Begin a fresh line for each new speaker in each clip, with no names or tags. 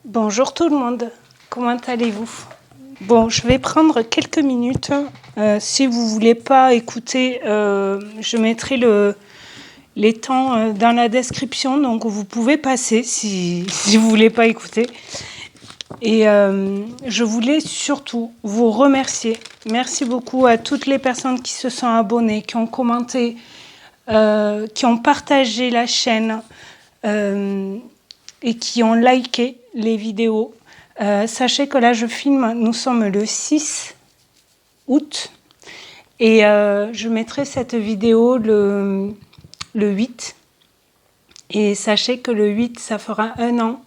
Bonjour tout le monde, comment allez-vous? Bon, je vais prendre quelques minutes. Si vous voulez pas écouter, je mettrai les temps dans la description, donc vous pouvez passer si vous voulez pas écouter. Et je voulais surtout vous remercier. Merci beaucoup à toutes les personnes qui se sont abonnées, qui ont commenté, qui ont partagé la chaîne et qui ont liké les vidéos. Sachez que là, je filme, nous sommes le 6 août et je mettrai cette vidéo le 8. Et sachez que le 8, ça fera 1 an.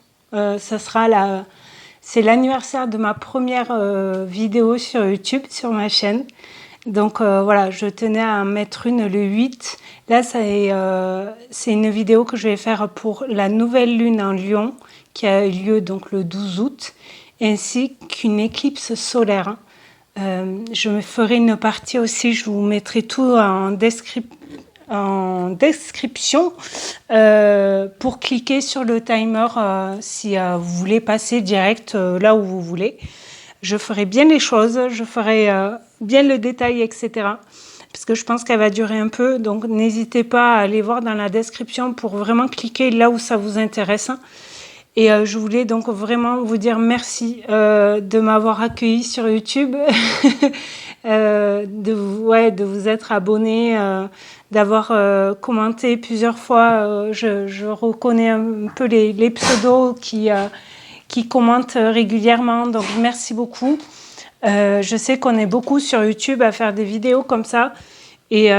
C'est l'anniversaire de ma première vidéo sur YouTube, sur ma chaîne. Donc voilà, je tenais à en mettre une le 8. Là, c'est une vidéo que je vais faire pour la nouvelle lune en Lion, qui a eu lieu donc le 12 août, ainsi qu'une éclipse solaire. Je me ferai une partie aussi, je vous mettrai tout en description pour cliquer sur le timer si vous voulez passer direct là où vous voulez. Je ferai bien les choses, je ferai bien le détail, etc. Parce que je pense qu'elle va durer un peu, donc n'hésitez pas à aller voir dans la description pour vraiment cliquer là où ça vous intéresse. Et je voulais donc vraiment vous dire merci de m'avoir accueilli sur YouTube, de vous être abonné, d'avoir commenté plusieurs fois. Je reconnais un peu les pseudos qui commentent régulièrement, donc merci beaucoup. Je sais qu'on est beaucoup sur YouTube à faire des vidéos comme ça. Et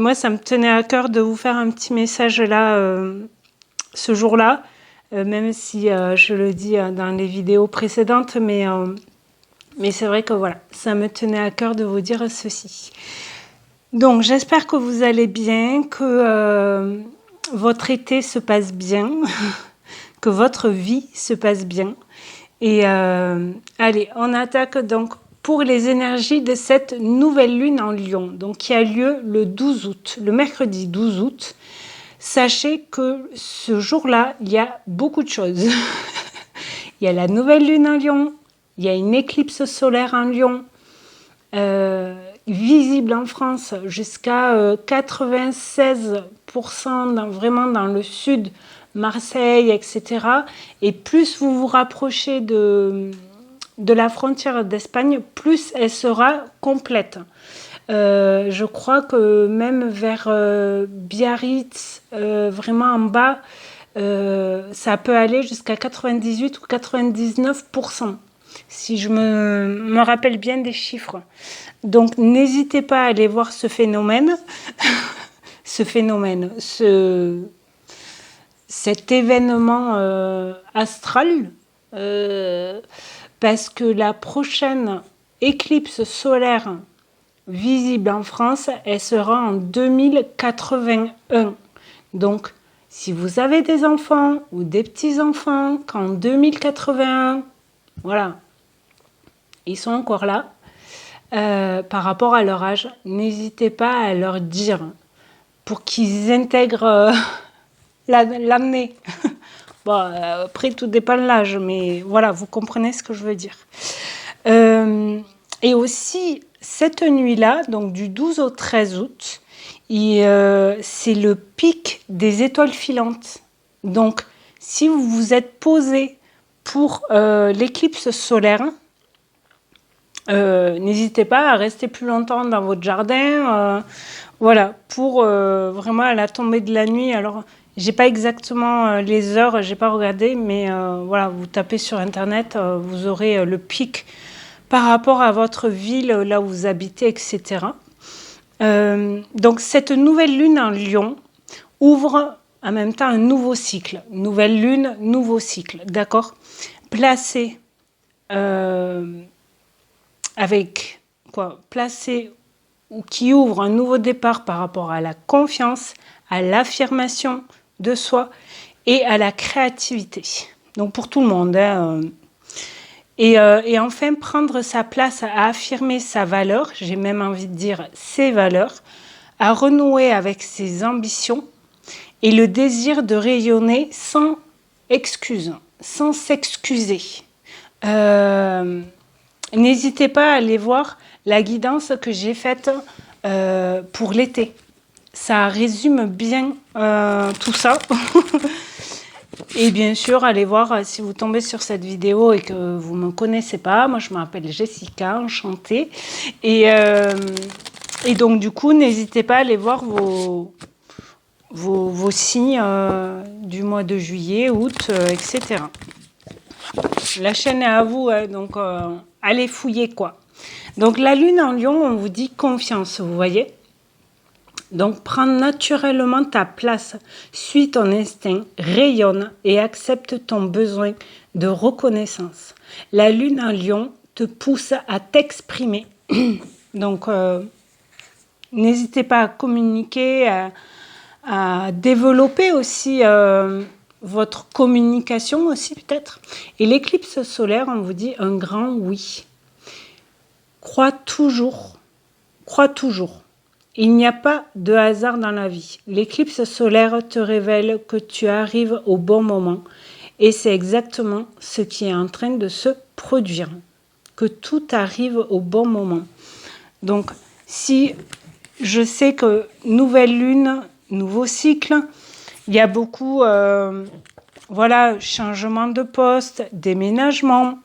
moi, ça me tenait à cœur de vous faire un petit message là, ce jour-là. Même si je le dis dans les vidéos précédentes, mais c'est vrai que voilà, ça me tenait à cœur de vous dire ceci. Donc j'espère que vous allez bien, que votre été se passe bien, que votre vie se passe bien. Et allez, on attaque donc pour les énergies de cette nouvelle lune en Lion, donc qui a lieu le 12 août, le mercredi 12 août. Sachez que ce jour-là, il y a beaucoup de choses. Il y a la nouvelle lune en Lion, il y a une éclipse solaire en Lion, visible en France jusqu'à 96%, vraiment dans le sud, Marseille, etc. Et plus vous vous rapprochez de la frontière d'Espagne, plus elle sera complète. Je crois que même vers Biarritz, vraiment en bas, ça peut aller jusqu'à 98 ou 99%, si je me rappelle bien des chiffres. Donc n'hésitez pas à aller voir ce phénomène, cet événement astral, parce que la prochaine éclipse solaire visible en France, elle sera en 2081. Donc, si vous avez des enfants ou des petits-enfants, qu'en 2081, voilà, ils sont encore là, par rapport à leur âge, n'hésitez pas à leur dire pour qu'ils intègrent l'année. Bon, après, tout dépend de l'âge, mais voilà, vous comprenez ce que je veux dire. Et aussi, cette nuit-là, donc du 12 au 13 août, c'est le pic des étoiles filantes. Donc, si vous vous êtes posé pour l'éclipse solaire, n'hésitez pas à rester plus longtemps dans votre jardin. Voilà, pour vraiment à la tombée de la nuit. Alors, j'ai pas exactement les heures, j'ai pas regardé, mais voilà, vous tapez sur Internet, vous aurez le pic par rapport à votre ville, là où vous habitez, etc. Donc cette nouvelle lune en Lion ouvre en même temps un nouveau cycle. Nouvelle lune, nouveau cycle, d'accord? Placé avec quoi? Placé ou qui ouvre un nouveau départ par rapport à la confiance, à l'affirmation de soi et à la créativité. Donc pour tout le monde, hein. Et enfin, prendre sa place à affirmer sa valeur, j'ai même envie de dire ses valeurs, à renouer avec ses ambitions et le désir de rayonner sans excuse. sans s'excuser. N'hésitez pas à aller voir la guidance que j'ai faite pour l'été. Ça résume bien tout ça. Et bien sûr, allez voir si vous tombez sur cette vidéo et que vous ne me connaissez pas. Moi, je m'appelle Jessica, enchantée. Et donc, du coup, n'hésitez pas à aller voir vos signes du mois de juillet, août, etc. La chaîne est à vous, hein, donc allez fouiller, quoi. Donc, la lune en lion, on vous dit confiance, vous voyez. Donc, prends naturellement ta place, suis ton instinct, rayonne et accepte ton besoin de reconnaissance. La lune en lion te pousse à t'exprimer. Donc, n'hésitez pas à communiquer, à développer aussi votre communication aussi peut-être. Et l'éclipse solaire, on vous dit un grand oui. Crois toujours. Il n'y a pas de hasard dans la vie. L'éclipse solaire te révèle que tu arrives au bon moment et c'est exactement ce qui est en train de se produire. Que tout arrive au bon moment. Donc, si je sais que nouvelle lune, nouveau cycle, il y a beaucoup, voilà, changement de poste, déménagement,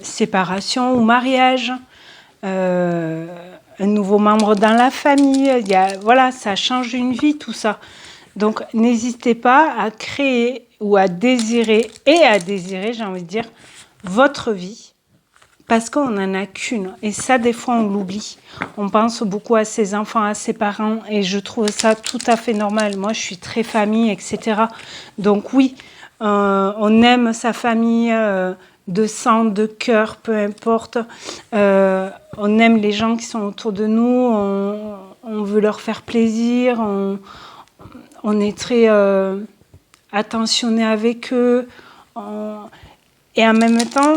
séparation ou mariage, un nouveau membre dans la famille, voilà, ça change une vie, tout ça. Donc, n'hésitez pas à créer ou à désirer, j'ai envie de dire, votre vie, parce qu'on n'en a qu'une. Et ça, des fois, on l'oublie. On pense beaucoup à ses enfants, à ses parents, et je trouve ça tout à fait normal. Moi, je suis très famille, etc. Donc oui, on aime sa famille, de sang, de cœur, peu importe. On aime les gens qui sont autour de nous, on veut leur faire plaisir, on est très attentionné avec eux. Et en même temps,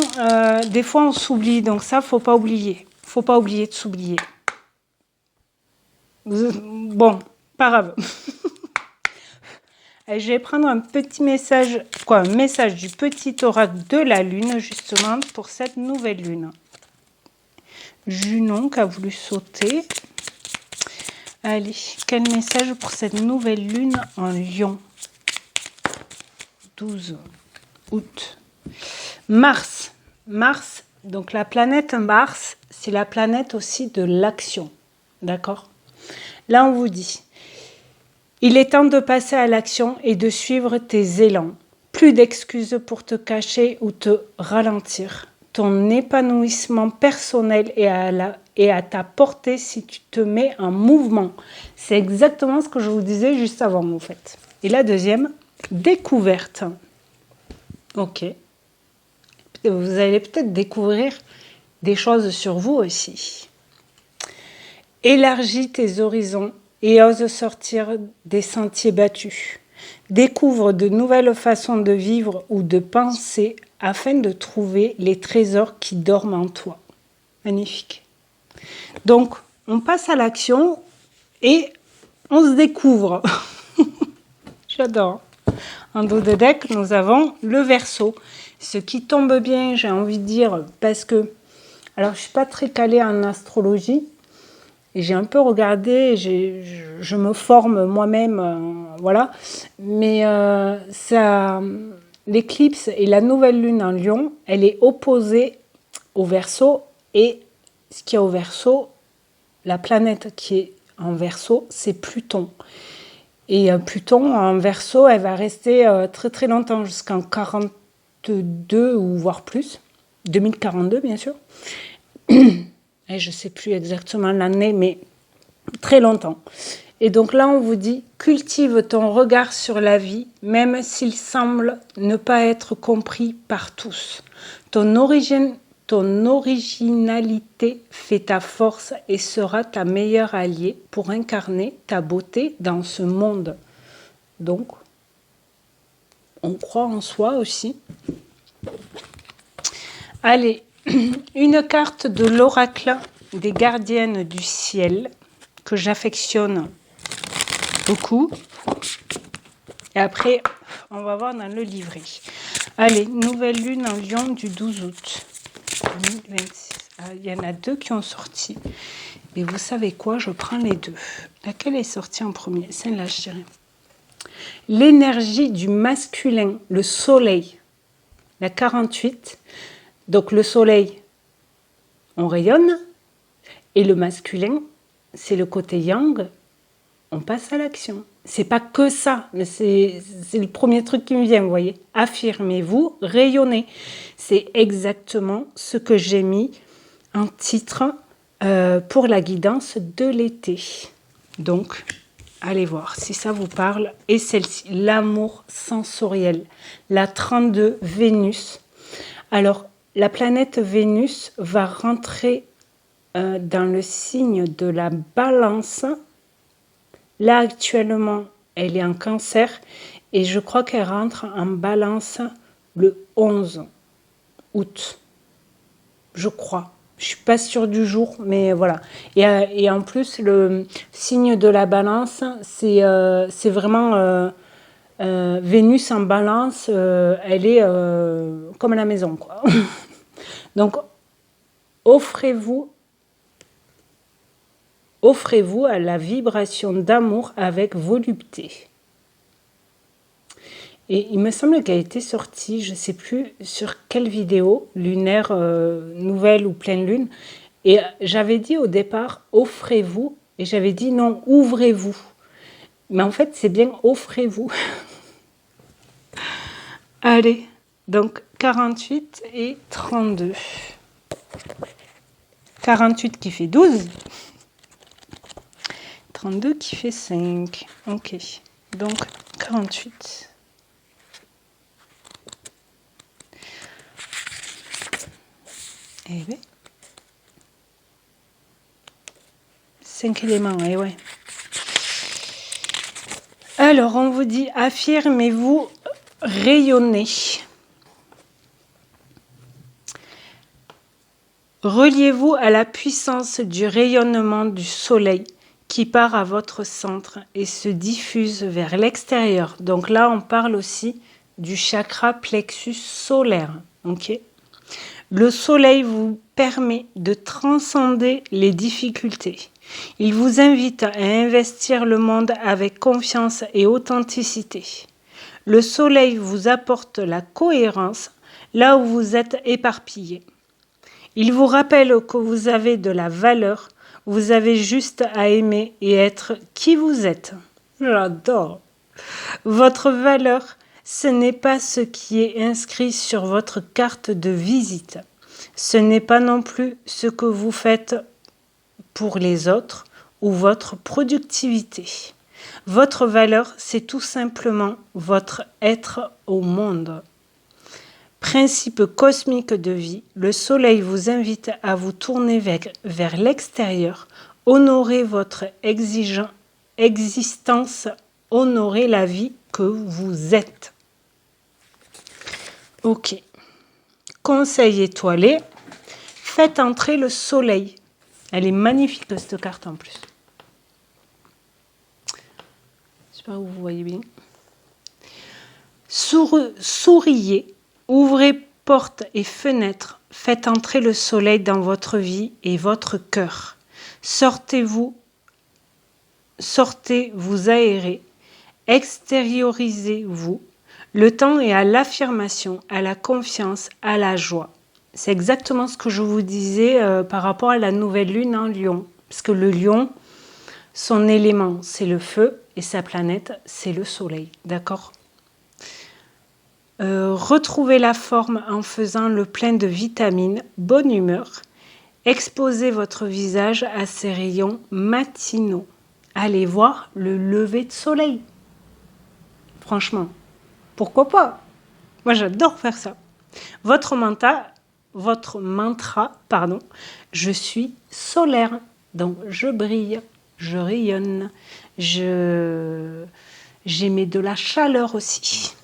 des fois, on s'oublie. Donc ça, faut pas oublier. Faut pas oublier de s'oublier. Bon, pas grave. Je vais prendre un petit message, un message du petit oracle de la lune, justement, pour cette nouvelle lune. Junon qui a voulu sauter. Allez, quel message pour cette nouvelle lune en Lion? 12 août. Mars, donc la planète Mars, c'est la planète aussi de l'action, d'accord? Là, on vous dit, il est temps de passer à l'action et de suivre tes élans. Plus d'excuses pour te cacher ou te ralentir. Ton épanouissement personnel est à ta portée si tu te mets en mouvement. C'est exactement ce que je vous disais juste avant, en fait. Et la deuxième, découverte. Ok. Vous allez peut-être découvrir des choses sur vous aussi. Élargis tes horizons et ose sortir des sentiers battus. Découvre de nouvelles façons de vivre ou de penser afin de trouver les trésors qui dorment en toi. Magnifique. Donc, on passe à l'action et on se découvre. J'adore. En dos de deck, nous avons le Verseau. Ce qui tombe bien, j'ai envie de dire, parce que, alors je ne suis pas très calée en astrologie, et j'ai un peu regardé, je me forme moi-même, voilà, mais l'éclipse et la nouvelle lune en Lion, elle est opposée au Verseau, et ce qui est au Verseau, la planète qui est en Verseau, c'est Pluton. Et Pluton en Verseau, elle va rester très très longtemps, jusqu'en 42 ou voire plus, 2042 bien sûr. Et je ne sais plus exactement l'année, mais très longtemps. Et donc là, on vous dit, cultive ton regard sur la vie, même s'il semble ne pas être compris par tous. Ton originalité fait ta force et sera ta meilleure alliée pour incarner ta beauté dans ce monde. Donc, on croit en soi aussi. Allez, une carte de l'oracle des gardiennes du ciel que j'affectionne beaucoup. Et après, on va voir dans le livret. Allez, nouvelle lune en Lion du 12 août 2026. Ah, il y en a 2 qui ont sorti. Et vous savez quoi? Je prends les 2. Laquelle est sortie en premier? Celle-là, je dirais. L'énergie du masculin, le soleil. La 48. Donc le soleil, on rayonne. Et le masculin, c'est le côté yang. On passe à l'action. C'est pas que ça, mais c'est le premier truc qui me vient, vous voyez. Affirmez-vous, rayonnez. C'est exactement ce que j'ai mis en titre pour la guidance de l'été. Donc, allez voir si ça vous parle. Et celle-ci, l'amour sensoriel. La 32, Vénus. Alors, la planète Vénus va rentrer dans le signe de la Balance. Là, actuellement, elle est en Cancer et je crois qu'elle rentre en Balance le 11 août. Je crois. Je ne suis pas sûre du jour, mais voilà. Et en plus, le signe de la Balance, c'est vraiment Vénus en Balance. Elle est comme la maison, quoi. Donc, offrez-vous à la vibration d'amour avec volupté. Et il me semble qu'elle a été sortie, je ne sais plus sur quelle vidéo, lunaire, nouvelle ou pleine lune. Et j'avais dit au départ, offrez-vous. Et j'avais dit non, ouvrez-vous. Mais en fait, c'est bien offrez-vous. Allez, donc 48 et 32. 48 qui fait 12. 32 qui fait 5. Ok. Donc 48. Eh bien. 5 éléments, eh ouais. Alors, on vous dit, affirmez-vous, rayonnez. Reliez-vous à la puissance du rayonnement du soleil qui part à votre centre et se diffuse vers l'extérieur. Donc là, on parle aussi du chakra plexus solaire. Okay. Le soleil vous permet de transcender les difficultés. Il vous invite à investir le monde avec confiance et authenticité. Le soleil vous apporte la cohérence là où vous êtes éparpillé. Il vous rappelle que vous avez de la valeur. Vous avez juste à aimer et être qui vous êtes. J'adore. Votre valeur, ce n'est pas ce qui est inscrit sur votre carte de visite. Ce n'est pas non plus ce que vous faites pour les autres ou votre productivité. Votre valeur, c'est tout simplement votre être au monde. Principe cosmique de vie, le soleil vous invite à vous tourner vers l'extérieur, honorer votre existence, honorer la vie que vous êtes. Ok. Conseil étoilé, faites entrer le soleil. Elle est magnifique cette carte en plus. Je sais pas où vous voyez bien. Souriez. Ouvrez portes et fenêtres, faites entrer le soleil dans votre vie et votre cœur. Sortez, vous aérer, extériorisez-vous. Le temps est à l'affirmation, à la confiance, à la joie. C'est exactement ce que je vous disais par rapport à la nouvelle lune en Lion. Parce que le Lion, son élément, c'est le feu et sa planète, c'est le soleil. D'accord ? Retrouvez la forme en faisant le plein de vitamines, bonne humeur. Exposez votre visage à ces rayons matinaux. Allez voir le lever de soleil. Franchement, pourquoi pas? Moi, j'adore faire ça. Votre mantra, je suis solaire. Donc, je brille, je rayonne, j'émets de la chaleur aussi.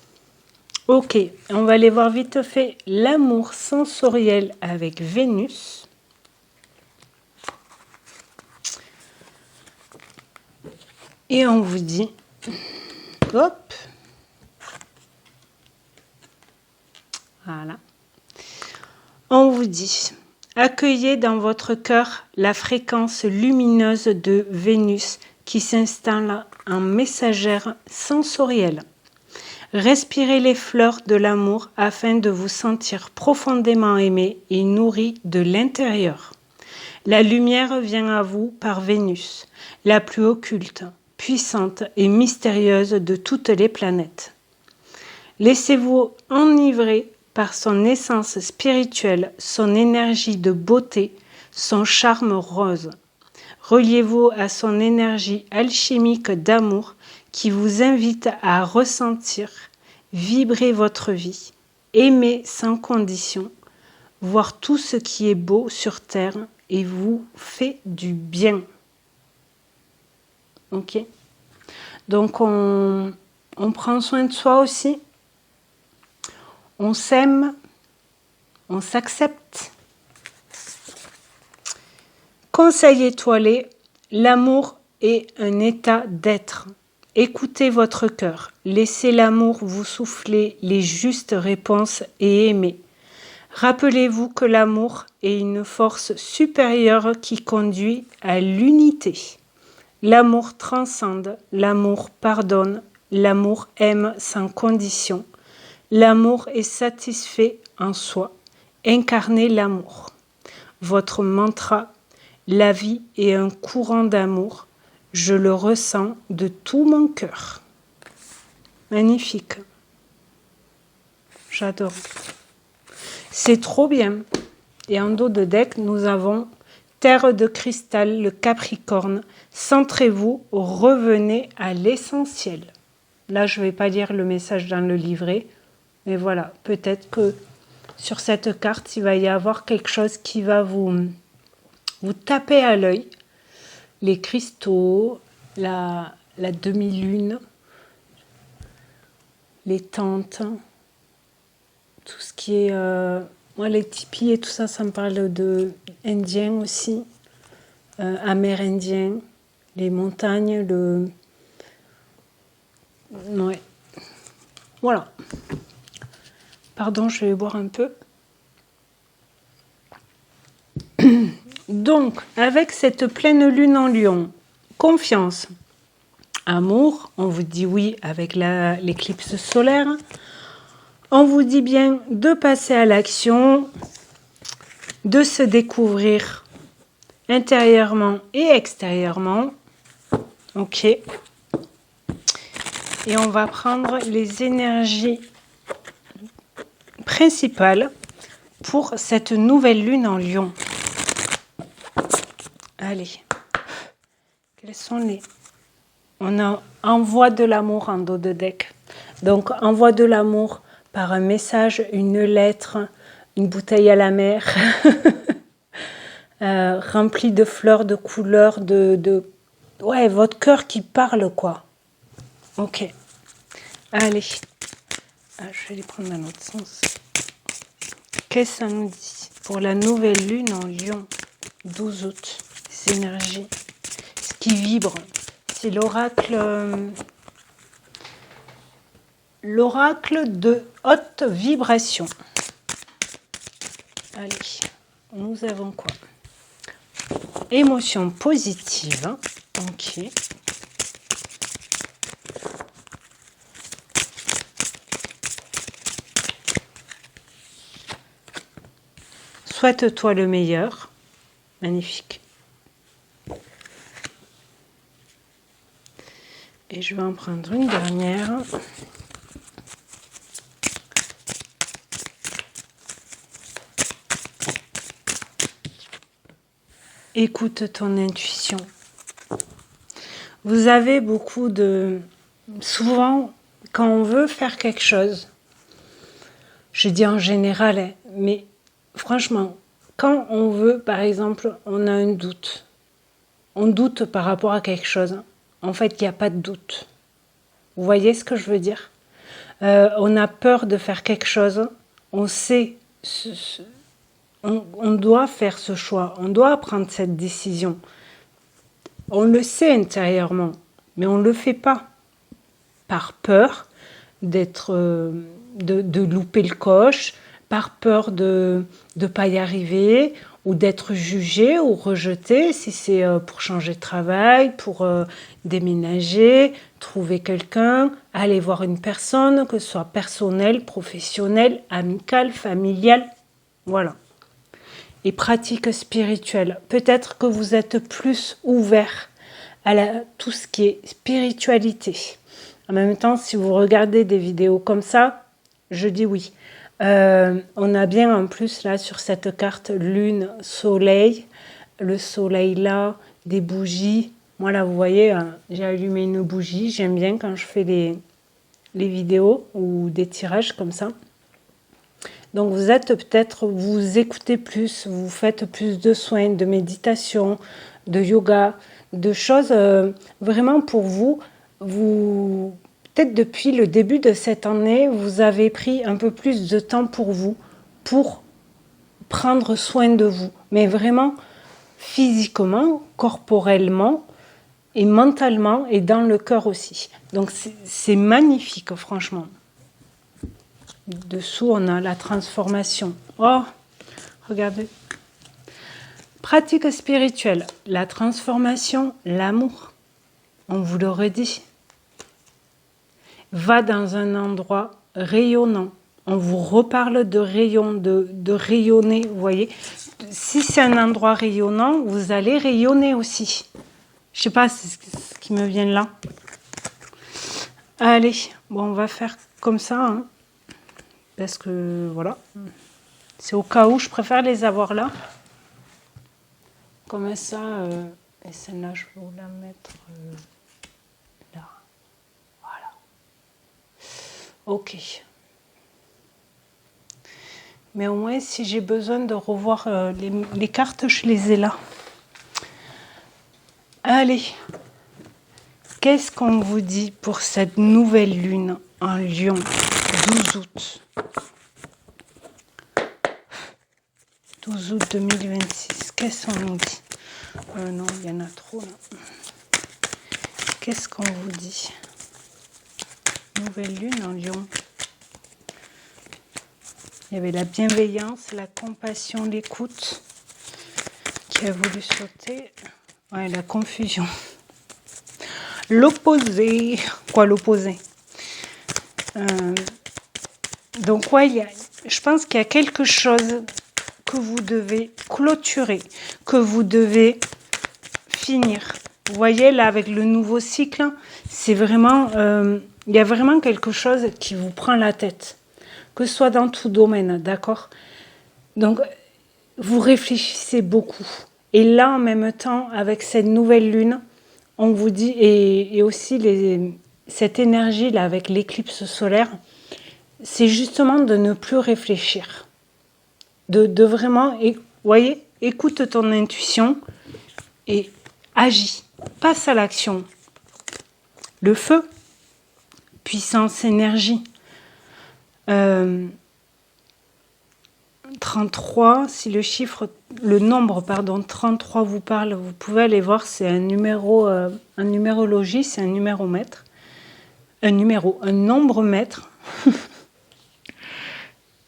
Ok, on va aller voir vite fait l'amour sensoriel avec Vénus. Et on vous dit, hop, Voilà. On vous dit, accueillez dans votre cœur la fréquence lumineuse de Vénus qui s'installe en messagère sensorielle. Respirez les fleurs de l'amour afin de vous sentir profondément aimé et nourri de l'intérieur. La lumière vient à vous par Vénus, la plus occulte, puissante et mystérieuse de toutes les planètes. Laissez-vous enivrer par son essence spirituelle, son énergie de beauté, son charme rose. Reliez-vous à son énergie alchimique d'amour qui vous invite à ressentir, vibrer votre vie, aimer sans condition, voir tout ce qui est beau sur terre et vous fait du bien. Ok? Donc on prend soin de soi aussi. On s'aime, on s'accepte. Conseil étoilé, l'amour est un état d'être. Écoutez votre cœur, laissez l'amour vous souffler les justes réponses et aimez. Rappelez-vous que l'amour est une force supérieure qui conduit à l'unité. L'amour transcende, l'amour pardonne, l'amour aime sans condition. L'amour est satisfait en soi. Incarnez l'amour. Votre mantra, la vie est un courant d'amour. Je le ressens de tout mon cœur. Magnifique. J'adore. C'est trop bien. Et en dos de deck, nous avons Terre de cristal, le Capricorne. Centrez-vous, revenez à l'essentiel. Là, je ne vais pas lire le message dans le livret. Mais voilà, peut-être que sur cette carte, il va y avoir quelque chose qui va vous taper à l'œil. Les cristaux, la demi-lune, les tentes, tout ce qui est... moi, les tipis et tout ça, ça me parle de indien aussi, amérindien, les montagnes, ouais. Voilà. Pardon, je vais boire un peu. Donc, avec cette pleine lune en Lion, confiance, amour, on vous dit oui avec l'éclipse solaire. On vous dit bien de passer à l'action, de se découvrir intérieurement et extérieurement. Ok. Et on va prendre les énergies principales pour cette nouvelle lune en Lion. Allez. Quels sont les... On envoie de l'amour en dos de deck. Donc, envoie de l'amour par un message, une lettre, une bouteille à la mer, remplie de fleurs, de couleurs, ouais, votre cœur qui parle, quoi. Ok. Allez. Je vais les prendre dans l'autre sens. Qu'est-ce que ça nous dit pour la nouvelle lune en Lion, 12 août, les énergies, ce qui vibre, c'est l'oracle de haute vibration. Allez, nous avons quoi? Émotion positive. Ok. Souhaite-toi le meilleur. Magnifique. Et je vais en prendre une dernière. Écoute ton intuition. Vous avez beaucoup de... Souvent, quand on veut faire quelque chose, je dis en général, hein, mais franchement, quand on veut, par exemple, on a un doute, on doute par rapport à quelque chose, en fait, il n'y a pas de doute. Vous voyez ce que je veux dire? On a peur de faire quelque chose, on sait... On doit faire ce choix, on doit prendre cette décision. On le sait intérieurement, mais on ne le fait pas. Par peur de louper le coche, par peur de ne pas y arriver, ou d'être jugé ou rejeté, si c'est pour changer de travail, pour déménager, trouver quelqu'un, aller voir une personne, que ce soit personnel, professionnel, amical, familial, voilà. Et pratique spirituelle. Peut-être que vous êtes plus ouvert à tout ce qui est spiritualité. En même temps, si vous regardez des vidéos comme ça, je dis oui. On a bien en plus là sur cette carte lune, soleil, le soleil là, des bougies. Moi là vous voyez, j'ai allumé une bougie, j'aime bien quand je fais les vidéos ou des tirages comme ça. Donc vous êtes peut-être, vous écoutez plus, vous faites plus de soins, de méditation, de yoga, de choses vraiment pour vous. Peut-être depuis le début de cette année, vous avez pris un peu plus de temps pour vous, pour prendre soin de vous, mais vraiment physiquement, corporellement et mentalement et dans le cœur aussi. Donc c'est magnifique, franchement. Dessous, on a la transformation. Oh, regardez. Pratique spirituelle, la transformation, l'amour. On vous le redit. Va dans un endroit rayonnant. On vous reparle de rayon, de rayonner, vous voyez. Si c'est un endroit rayonnant, vous allez rayonner aussi. Je sais pas, c'est ce qui me vient là. Allez, bon, on va faire comme ça, hein, parce que voilà. C'est au cas où, je préfère les avoir là. Comme ça, et celle-là, je vais vous la mettre là. Voilà. Ok. Mais au moins, si j'ai besoin de revoir les cartes, je les ai là. Allez. Qu'est-ce qu'on vous dit pour cette nouvelle lune en Lion, 12 août 12 août 2026. Qu'est-ce qu'on nous dit? Non, il y en a trop là. Qu'est-ce qu'on vous dit? Nouvelle lune en Lion. Il y avait la bienveillance, la compassion, l'écoute qui a voulu sauter. Ouais, la confusion. L'opposé. Quoi, l'opposé? Donc, ouais, je pense qu'il y a quelque chose que vous devez clôturer, que vous devez finir. Vous voyez, là, avec le nouveau cycle, c'est vraiment... il y a vraiment quelque chose qui vous prend la tête. Que ce soit dans tout domaine, d'accord? Donc, vous réfléchissez beaucoup. Et là, en même temps, avec cette nouvelle lune, on vous dit, et aussi cette énergie-là avec l'éclipse solaire, c'est justement de ne plus réfléchir. De vraiment, voyez, écoute ton intuition et agis. Passe à l'action. Le feu, puissance, énergie. 33, si le nombre 33 vous parle, vous pouvez aller voir, c'est un numéro, en numérologie, c'est un numéromètre. Un nombre mètre.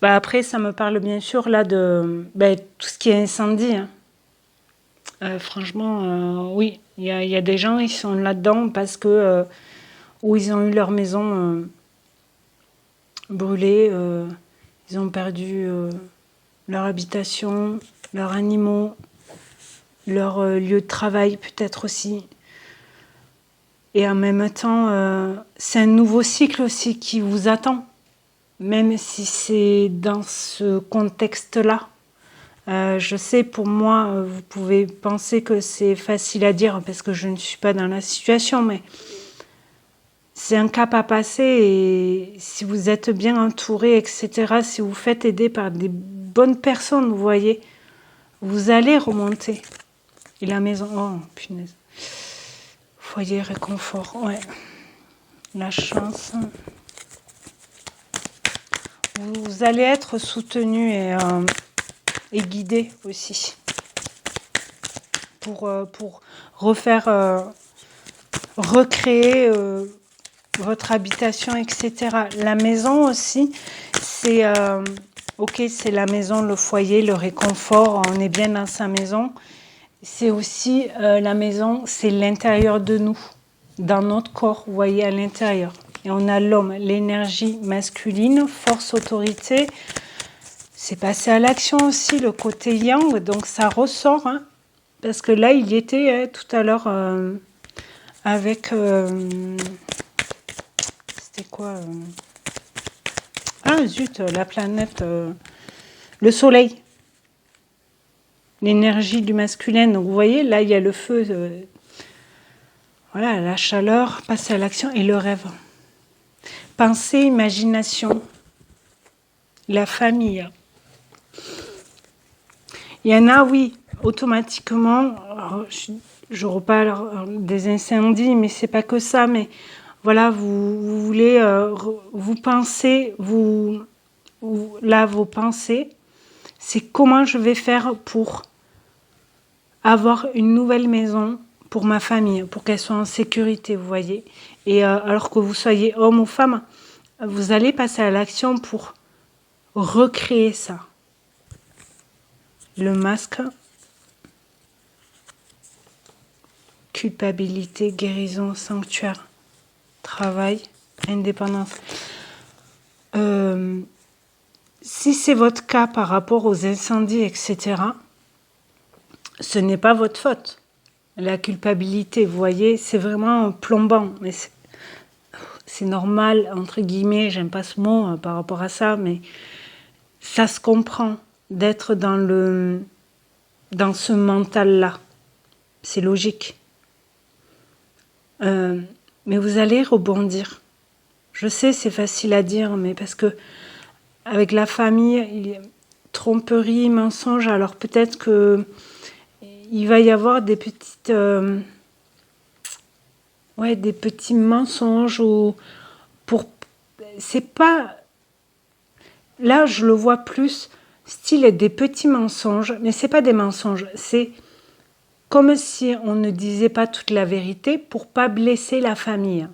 Après, ça me parle bien sûr là de tout ce qui est incendie. Hein. Franchement, oui, il y a des gens, ils sont là-dedans parce que où ils ont eu leur maison brûlée, ils ont perdu leur habitation, leurs animaux, leur lieu de travail peut-être aussi. Et en même temps, c'est un nouveau cycle aussi qui vous attend, même si c'est dans ce contexte-là. Je sais, pour moi, vous pouvez penser que c'est facile à dire parce que je ne suis pas dans la situation, mais c'est un cap à passer et si vous êtes bien entouré, etc., si vous faites aider par des bonnes personnes, vous voyez, vous allez remonter. Et la maison, oh punaise. Foyer, réconfort, ouais. La chance. Vous allez être soutenu et guidé aussi pour refaire, recréer votre habitation, etc. La maison aussi, c'est Ok, c'est la maison, le foyer, le réconfort, on est bien dans sa maison. C'est aussi la maison, c'est l'intérieur de nous, dans notre corps, vous voyez, à l'intérieur. Et on a l'homme, l'énergie masculine, force, autorité. C'est passé à l'action aussi, le côté yang, donc ça ressort. Hein, parce que là, il y était tout à l'heure avec... c'était quoi ah zut, la planète... le soleil. L'énergie du masculin. Donc vous voyez, là, il y a le feu... voilà, la chaleur, passer à l'action et le rêve. Pensée, imagination. La famille. Il y en a, oui, automatiquement, je reparle des incendies, mais c'est pas que ça, mais voilà, vous voulez, vous pensez, là, vos pensées, c'est comment je vais faire pour avoir une nouvelle maison pour ma famille, pour qu'elle soit en sécurité, vous voyez. Et alors que vous soyez homme ou femme, vous allez passer à l'action pour recréer ça. Le masque, culpabilité, guérison, sanctuaire, travail, indépendance. Si c'est votre cas par rapport aux incendies, etc., ce n'est pas votre faute. La culpabilité, vous voyez, c'est vraiment plombant. Mais c'est normal, entre guillemets, j'aime pas ce mot par rapport à ça, mais ça se comprend d'être dans ce mental-là. C'est logique. Mais vous allez rebondir. Je sais, c'est facile à dire, mais parce que avec la famille, il y a tromperie, mensonge, alors peut-être que il va y avoir des petites, des petits mensonges ou c'est pas, là je le vois plus style des petits mensonges, mais c'est pas des mensonges, c'est comme si on ne disait pas toute la vérité pour pas blesser la famille.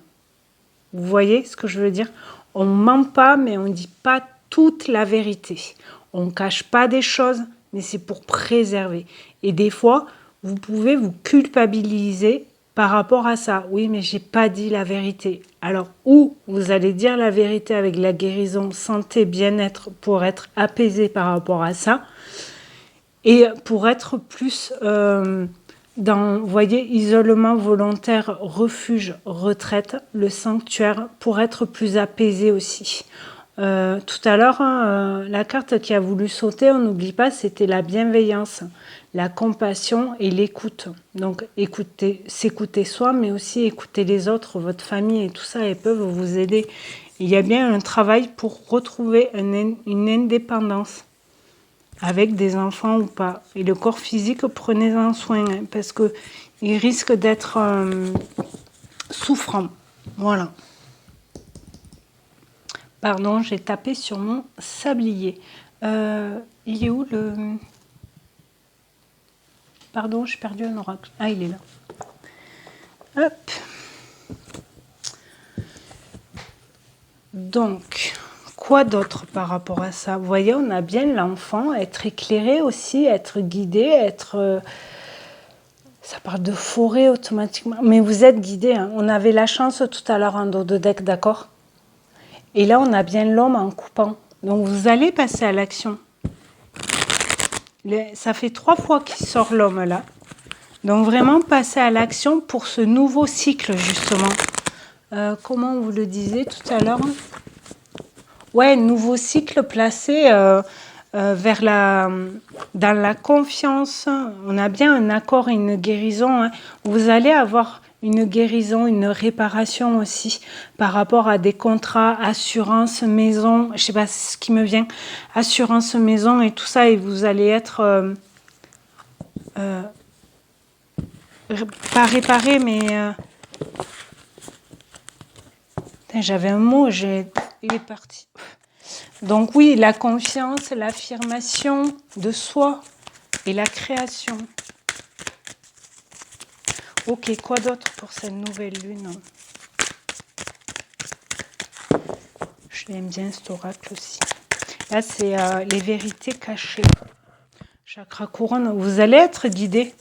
Vous voyez ce que je veux dire? On ment pas, mais on dit pas toute la vérité. On cache pas des choses, mais c'est pour préserver. Et des fois, vous pouvez vous culpabiliser par rapport à ça. Oui, mais j'ai pas dit la vérité. Alors, ou vous allez dire la vérité avec la guérison, santé, bien-être, pour être apaisé par rapport à ça, et pour être plus dans, vous voyez, isolement volontaire, refuge, retraite, le sanctuaire, pour être plus apaisé aussi. Tout à l'heure, hein, la carte qui a voulu sauter, on n'oublie pas, c'était la bienveillance, la compassion et l'écoute. Donc, s'écouter soi, mais aussi écouter les autres, votre famille et tout ça, elles peuvent vous aider. Il y a bien un travail pour retrouver une indépendance avec des enfants ou pas. Et le corps physique, prenez-en soin, hein, parce qu'il risque d'être souffrant. Voilà. Pardon, j'ai tapé sur mon sablier. Il est où le... Pardon, j'ai perdu un oracle. Ah, il est là. Hop. Donc, quoi d'autre par rapport à ça? Vous voyez, on a bien l'enfant, être éclairé aussi, être guidé, être... ça parle de forêt automatiquement. Mais vous êtes guidé. Hein. On avait la chance tout à l'heure en dos de deck, d'accord? Et là, on a bien l'homme en coupant. Donc, vous allez passer à l'action. Ça fait 3 fois qu'il sort l'homme, là. Donc, vraiment passer à l'action pour ce nouveau cycle, justement. Comment on vous le disait tout à l'heure? Ouais, nouveau cycle placé dans la confiance. On a bien un accord et une guérison. Hein. Vous allez avoir une guérison, une réparation aussi par rapport à des contrats, assurance, maison, je sais pas ce qui me vient, assurance, maison et tout ça, et vous allez être pas réparé, mais j'avais un mot, il est parti. Donc oui, la confiance, l'affirmation de soi et la création. Ok, quoi d'autre pour cette nouvelle lune? Je l'aime bien cet oracle aussi. Là, c'est les vérités cachées. Chakra couronne, vous allez être guidé.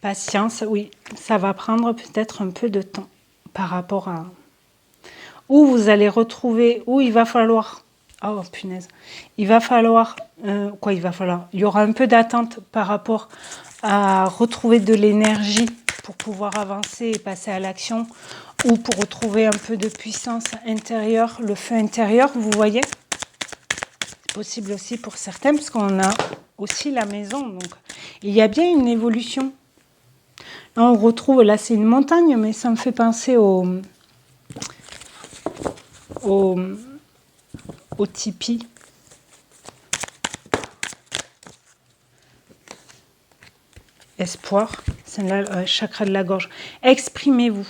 Patience, oui, ça va prendre peut-être un peu de temps par rapport à... Où vous allez retrouver, où il va falloir... Oh, punaise. Il va falloir... quoi, il va falloir... Il y aura un peu d'attente par rapport à retrouver de l'énergie pour pouvoir avancer et passer à l'action, ou pour retrouver un peu de puissance intérieure, le feu intérieur, vous voyez. C'est possible aussi pour certains, parce qu'on a aussi la maison. Donc, il y a bien une évolution. Là, on retrouve, là c'est une montagne, mais ça me fait penser au tipi. Espoir, c'est le chakra de la gorge. Exprimez-vous.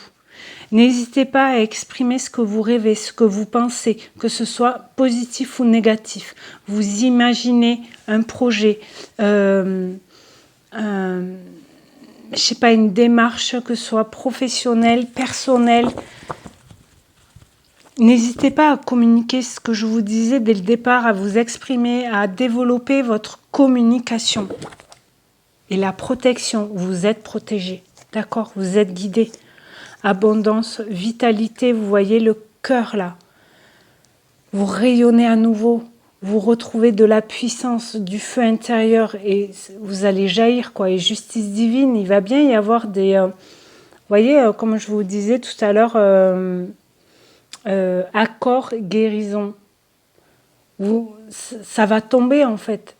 N'hésitez pas à exprimer ce que vous rêvez, ce que vous pensez, que ce soit positif ou négatif. Vous imaginez un projet, je sais pas, une démarche, que ce soit professionnelle, personnelle. N'hésitez pas à communiquer ce que je vous disais dès le départ, à vous exprimer, à développer votre communication. Et la protection, vous êtes protégé, d'accord? Vous êtes guidé. Abondance, vitalité, vous voyez le cœur là. Vous rayonnez à nouveau. Vous retrouvez de la puissance, du feu intérieur et vous allez jaillir, quoi. Et justice divine, il va bien y avoir des... vous voyez, comme je vous disais tout à l'heure, accord, guérison. Ça va tomber en fait.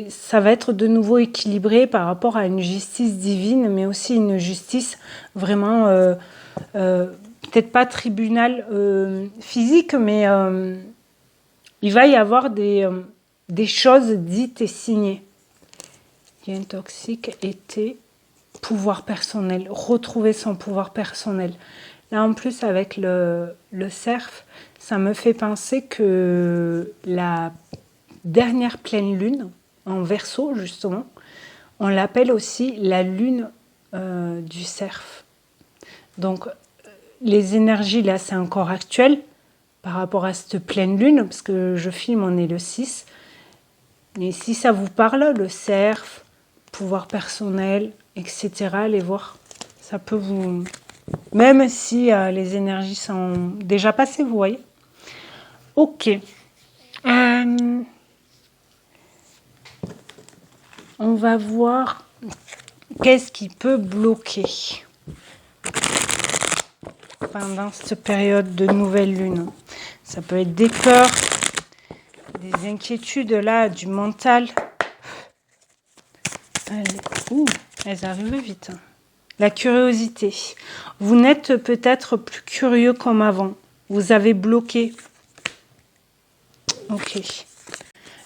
Ça va être de nouveau équilibré par rapport à une justice divine, mais aussi une justice vraiment, peut-être pas tribunal physique, mais il va y avoir des choses dites et signées. Il y a un toxique été, pouvoir personnel, retrouver son pouvoir personnel. Là en plus avec le cerf, ça me fait penser que la dernière pleine lune, en Verseau justement, on l'appelle aussi la lune du cerf. Donc les énergies là c'est encore actuel par rapport à cette pleine lune, parce que je filme, on est le 6. Mais si ça vous parle, le cerf, pouvoir personnel, etc., allez voir. Ça peut vous... Même si les énergies sont déjà passées, vous voyez. Ok. On va voir qu'est-ce qui peut bloquer pendant cette période de nouvelle lune. Ça peut être des peurs, des inquiétudes là, du mental. Elles arrivent vite. La curiosité. Vous n'êtes peut-être plus curieux comme avant. Vous avez bloqué. Ok.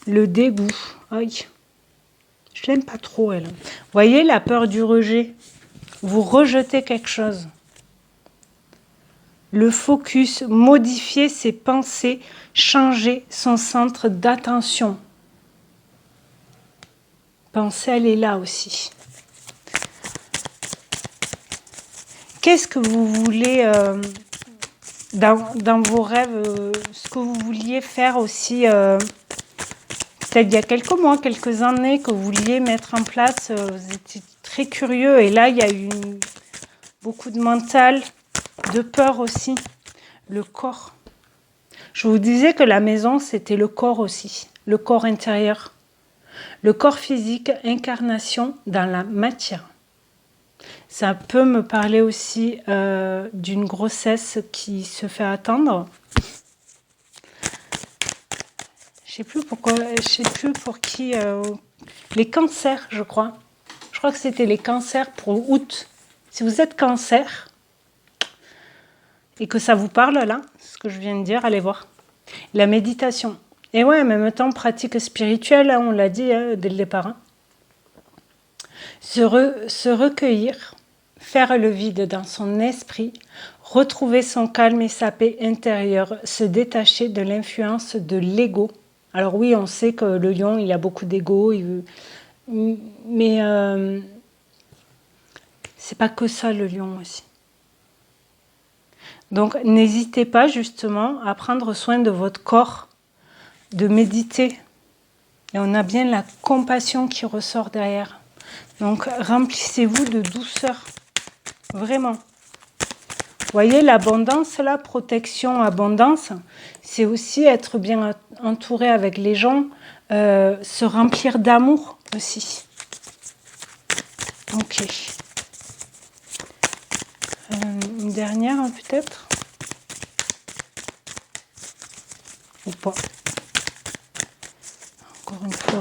Le dégoût. Aïe. Je l'aime pas trop, elle. Vous voyez la peur du rejet. Vous rejetez quelque chose. Le focus, modifier ses pensées, changer son centre d'attention. Pensez, elle est là aussi. Qu'est-ce que vous voulez dans vos rêves, ce que vous vouliez faire aussi, peut-être il y a quelques mois, quelques années, que vous vouliez mettre en place, vous étiez très curieux et là il y a eu beaucoup de mental, de peur aussi, le corps. Je vous disais que la maison c'était le corps aussi, le corps intérieur. Le corps physique, incarnation dans la matière. Ça peut me parler aussi d'une grossesse qui se fait attendre. Je sais plus pourquoi, je sais plus pour qui. Les cancers, je crois. Je crois que c'était les cancers pour août. Si vous êtes cancer et que ça vous parle là, ce que je viens de dire, allez voir. La méditation. Et ouais, en même temps, pratique spirituelle, hein, on l'a dit dès le départ. Hein. Se recueillir, faire le vide dans son esprit, retrouver son calme et sa paix intérieure, se détacher de l'influence de l'ego. Alors oui, on sait que le lion, il a beaucoup d'ego, mais c'est pas que ça le lion aussi. Donc, n'hésitez pas justement à prendre soin de votre corps, de méditer. Et on a bien la compassion qui ressort derrière. Donc, remplissez-vous de douceur. Vraiment. Vous voyez, l'abondance, la protection, abondance, c'est aussi être bien entouré avec les gens, se remplir d'amour aussi. Ok. Une dernière, peut-être? Ou pas? Encore une fois.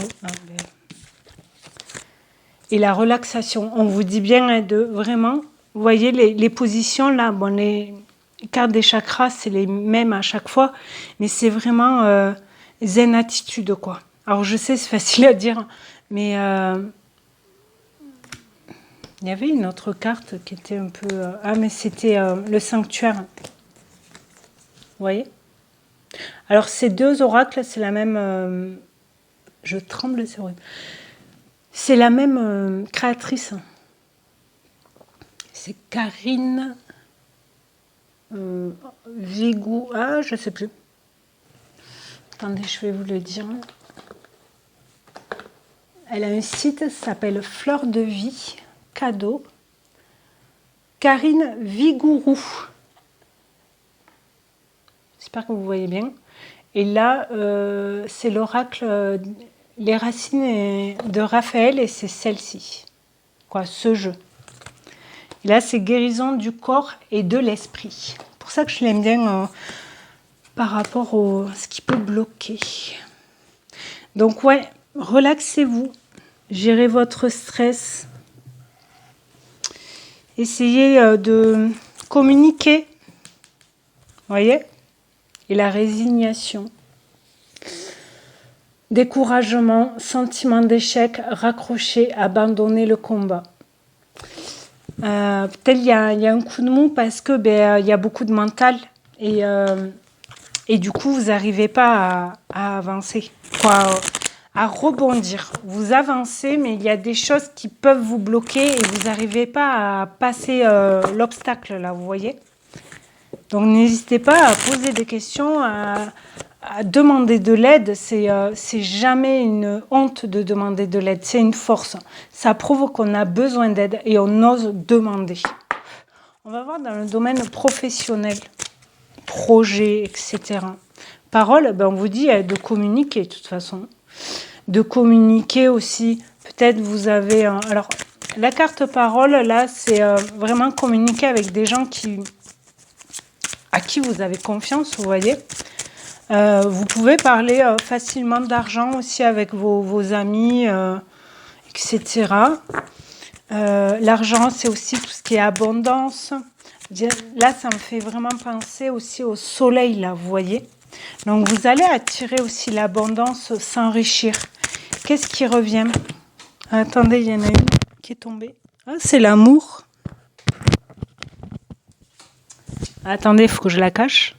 Et la relaxation, on vous dit bien de vraiment, vous voyez les positions là, bon, les cartes des chakras, c'est les mêmes à chaque fois, mais c'est vraiment zen attitude, quoi. Alors je sais, c'est facile à dire, mais il y avait une autre carte qui était un peu... ah, mais c'était le sanctuaire. Vous voyez? Alors ces deux oracles, c'est la même... je tremble, c'est horrible. C'est la même créatrice. C'est Karine Vigou. Ah, je ne sais plus. Attendez, je vais vous le dire. Elle a un site, ça s'appelle Fleur de Vie, cadeau. Karine Vigourou. J'espère que vous voyez bien. Et là, c'est l'oracle Les Racines de Raphaël et c'est celle-ci. Quoi, ce jeu. Et là, c'est guérison du corps et de l'esprit. C'est pour ça que je l'aime bien par rapport à ce qui peut bloquer. Donc, ouais, relaxez-vous. Gérez votre stress. Essayez de communiquer. Vous voyez? Et la résignation. Découragement, sentiment d'échec, raccrocher, abandonner le combat. Peut-être il y a un coup de mou parce que il y a beaucoup de mental et du coup vous n'arrivez pas à avancer, quoi, à rebondir. Vous avancez, mais il y a des choses qui peuvent vous bloquer et vous n'arrivez pas à passer l'obstacle là, vous voyez. Donc n'hésitez pas à poser des questions, à demander de l'aide. C'est jamais une honte de demander de l'aide, c'est une force. Ça prouve qu'on a besoin d'aide et on ose demander. On va voir dans le domaine professionnel, projet, etc. Parole, on vous dit de communiquer de toute façon. De communiquer aussi, peut-être vous avez... alors, la carte parole, là, c'est vraiment communiquer avec des gens à qui vous avez confiance, vous voyez. Vous pouvez parler facilement d'argent aussi avec vos amis, etc. L'argent, c'est aussi tout ce qui est abondance. Là, ça me fait vraiment penser aussi au soleil, là, vous voyez. Donc, vous allez attirer aussi l'abondance, s'enrichir. Qu'est-ce qui revient? Attendez, il y en a une qui est tombée. Ah, c'est l'amour. Attendez, il faut que je la cache.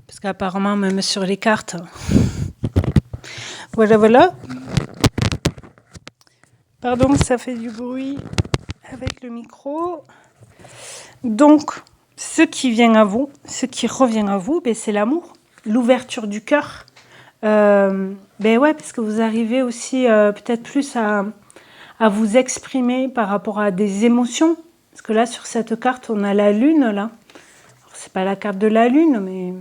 Parce qu'apparemment, même sur les cartes... Voilà, voilà. Pardon, ça fait du bruit avec le micro. Donc, ce qui vient à vous, ce qui revient à vous, c'est l'amour, l'ouverture du cœur. Ouais, parce que vous arrivez aussi peut-être plus à vous exprimer par rapport à des émotions. Parce que là, sur cette carte, on a la lune, là. C'est pas la carte de la lune, mais...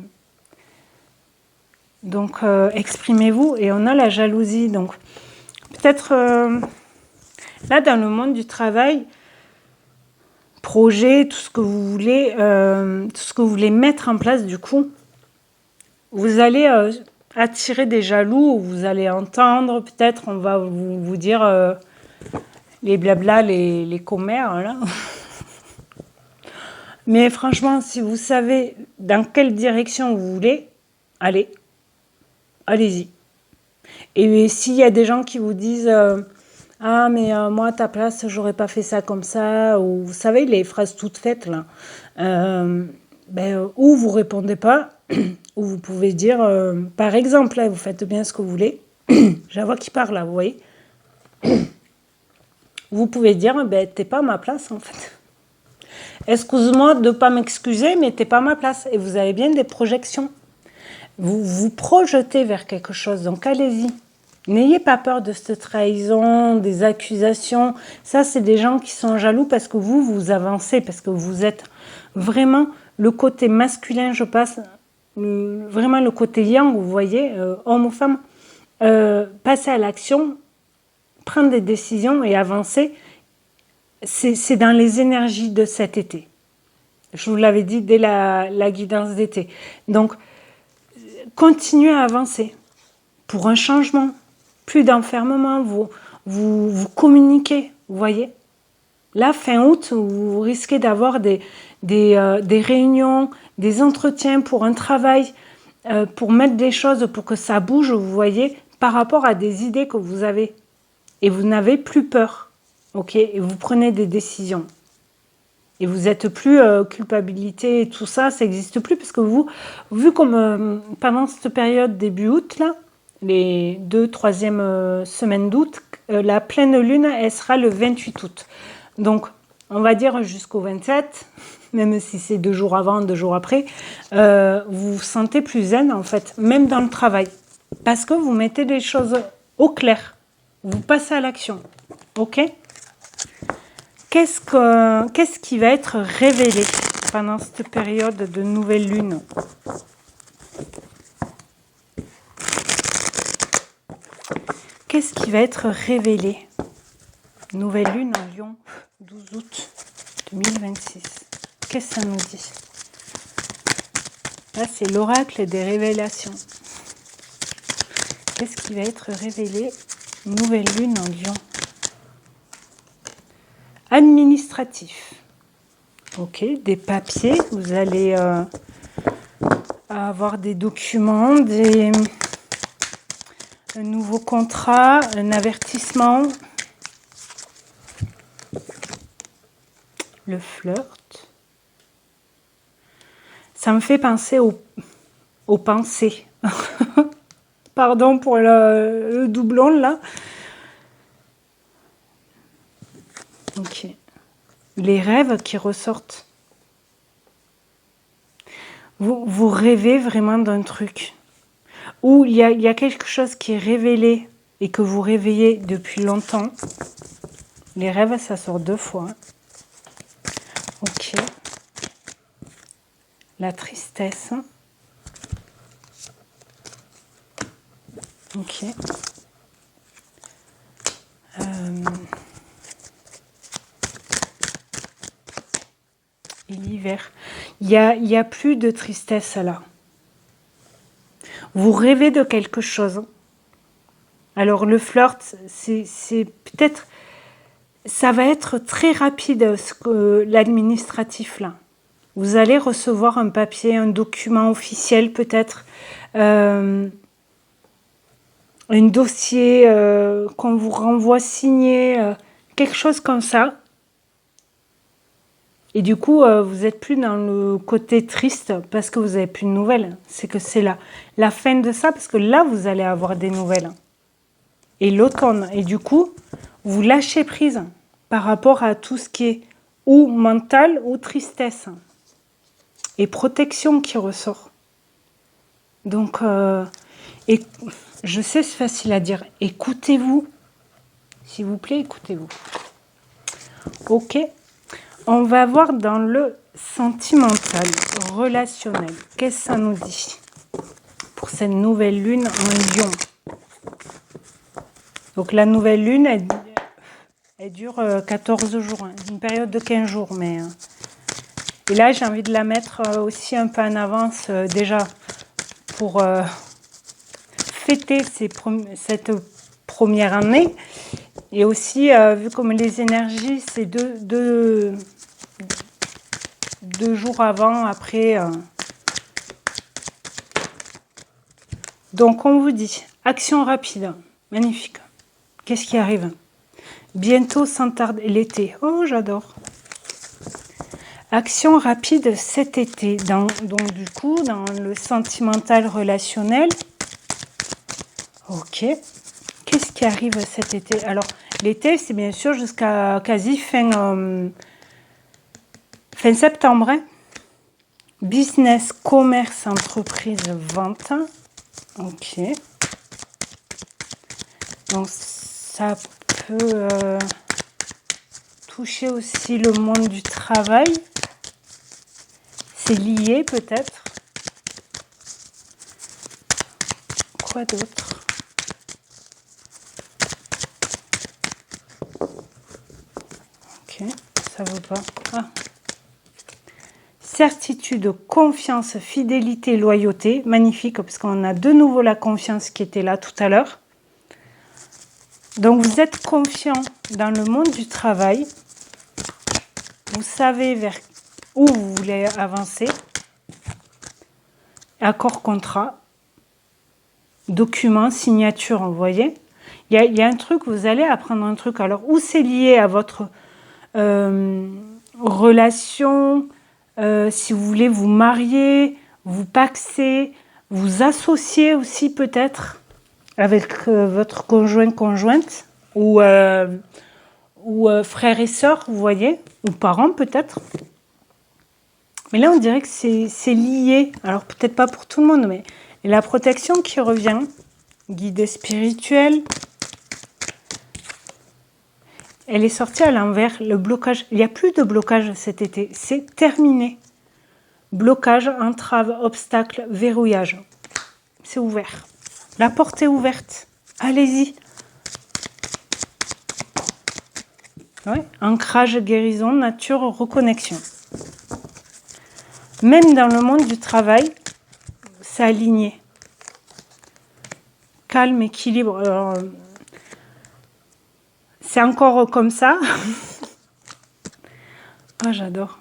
Donc, exprimez-vous. Et on a la jalousie. Donc, peut-être, là, dans le monde du travail, projet, tout ce que vous voulez mettre en place, du coup, vous allez attirer des jaloux, vous allez entendre, peut-être, on va vous dire les blabla, les commères, là. Mais franchement, si vous savez dans quelle direction vous voulez, allez-y. Et s'il y a des gens qui vous disent ah, mais moi, à ta place, j'aurais pas fait ça comme ça, ou vous savez, les phrases toutes faites, là, ou vous répondez pas, ou vous pouvez dire, par exemple, là, vous faites bien ce que vous voulez. J'ai la voix qui parle, là, vous voyez. vous pouvez dire, ben, t'es pas à ma place en fait. Excuse-moi de ne pas m'excuser, mais t'es pas à ma place. Et vous avez bien des projections. Vous vous projetez vers quelque chose, donc allez-y. N'ayez pas peur de cette trahison, des accusations. Ça, c'est des gens qui sont jaloux parce que vous avancez, parce que vous êtes vraiment le côté masculin, je passe, vraiment le côté yang, vous voyez, homme ou femme. Passer à l'action, prendre des décisions et avancer, c'est dans les énergies de cet été. Je vous l'avais dit dès la guidance d'été. Donc, continuez à avancer pour un changement. Plus d'enfermement, vous communiquez, vous voyez. Là, fin août, vous risquez d'avoir des réunions, des entretiens pour un travail, pour mettre des choses, pour que ça bouge, vous voyez, par rapport à des idées que vous avez. Et vous n'avez plus peur, ok? Et vous prenez des décisions. Et vous n'êtes plus culpabilité et tout ça, ça n'existe plus, parce que vous, vu comme pendant cette période début août, là, les 2-3e semaines d'août, la pleine lune, elle sera le 28 août. Donc, on va dire jusqu'au 27, même si c'est 2 jours avant, 2 jours après, vous vous sentez plus zen, en fait, même dans le travail. Parce que vous mettez les choses au clair. Vous passez à l'action. Ok ? Qu'est-ce qui va être révélé pendant cette période de nouvelle lune ? Qu'est-ce qui va être révélé ? Nouvelle lune en Lion, 12 août 2026. Qu'est-ce que ça nous dit ? Là, c'est l'oracle des révélations. Qu'est-ce qui va être révélé ? Nouvelle lune en Lion. Administratif. Ok, des papiers. Vous allez avoir des documents, un nouveau contrat, un avertissement. Le flirt. Ça me fait penser aux pensées. Pardon pour le doublon là. Ok. Les rêves qui ressortent. Vous rêvez vraiment d'un truc. Ou il y a quelque chose qui est révélé et que vous réveillez depuis longtemps. Les rêves, ça sort 2 fois. Ok. La tristesse. Ok. Et l'hiver. Il y a plus de tristesse là. Vous rêvez de quelque chose. Alors le flirt, c'est peut-être... Ça va être très rapide, l'administratif là. Vous allez recevoir un papier, un document officiel peut-être, un dossier qu'on vous renvoie signé, quelque chose comme ça. Et du coup, vous n'êtes plus dans le côté triste parce que vous n'avez plus de nouvelles. C'est que c'est la fin de ça, parce que là, vous allez avoir des nouvelles. Et l'automne. Et du coup, vous lâchez prise par rapport à tout ce qui est ou mental ou tristesse. Et protection qui ressort. Donc, et je sais, c'est facile à dire. Écoutez-vous. S'il vous plaît, écoutez-vous. Ok. On va voir dans le sentimental, relationnel. Qu'est-ce que ça nous dit pour cette nouvelle lune en Lion? Donc la nouvelle lune, elle dure 14 jours, hein, une période de 15 jours. Mais, et là, j'ai envie de la mettre aussi un peu en avance déjà pour fêter cette première année. Et aussi, vu comme les énergies, c'est deux jours avant, après. Donc, on vous dit, action rapide, magnifique. Qu'est-ce qui arrive? Bientôt, sans tarder, l'été. Oh, j'adore. Action rapide cet été. Donc, du coup, dans le sentimental relationnel. Ok. Qu'est-ce qui arrive cet été? Alors, L'été, c'est bien sûr jusqu'à quasi fin septembre. Hein. Business, commerce, entreprise, vente. Ok. Donc, ça peut toucher aussi le monde du travail. C'est lié peut-être. Quoi d'autre? Ok, ça vaut pas. Ah. Certitude, confiance, fidélité, loyauté. Magnifique, parce qu'on a de nouveau la confiance qui était là tout à l'heure. Donc, vous êtes confiant dans le monde du travail. Vous savez vers où vous voulez avancer. Accord, contrat, document, signature, vous voyez. Il y a un truc, vous allez apprendre un truc. Alors, où c'est lié à votre relation, si vous voulez vous marier, vous paxer, vous associer aussi peut-être avec votre conjointe ou frères et sœurs, vous voyez, ou parents peut-être. Mais là, on dirait que c'est lié. Alors, peut-être pas pour tout le monde, mais la protection qui revient, guide spirituel. Elle est sortie à l'envers, le blocage. Il n'y a plus de blocage cet été. C'est terminé. Blocage, entrave, obstacle, verrouillage. C'est ouvert. La porte est ouverte. Allez-y. Ouais. Ancrage, guérison, nature, reconnexion. Même dans le monde du travail, c'est aligné. Calme, équilibre. Alors, c'est encore comme ça. Ah, j'adore.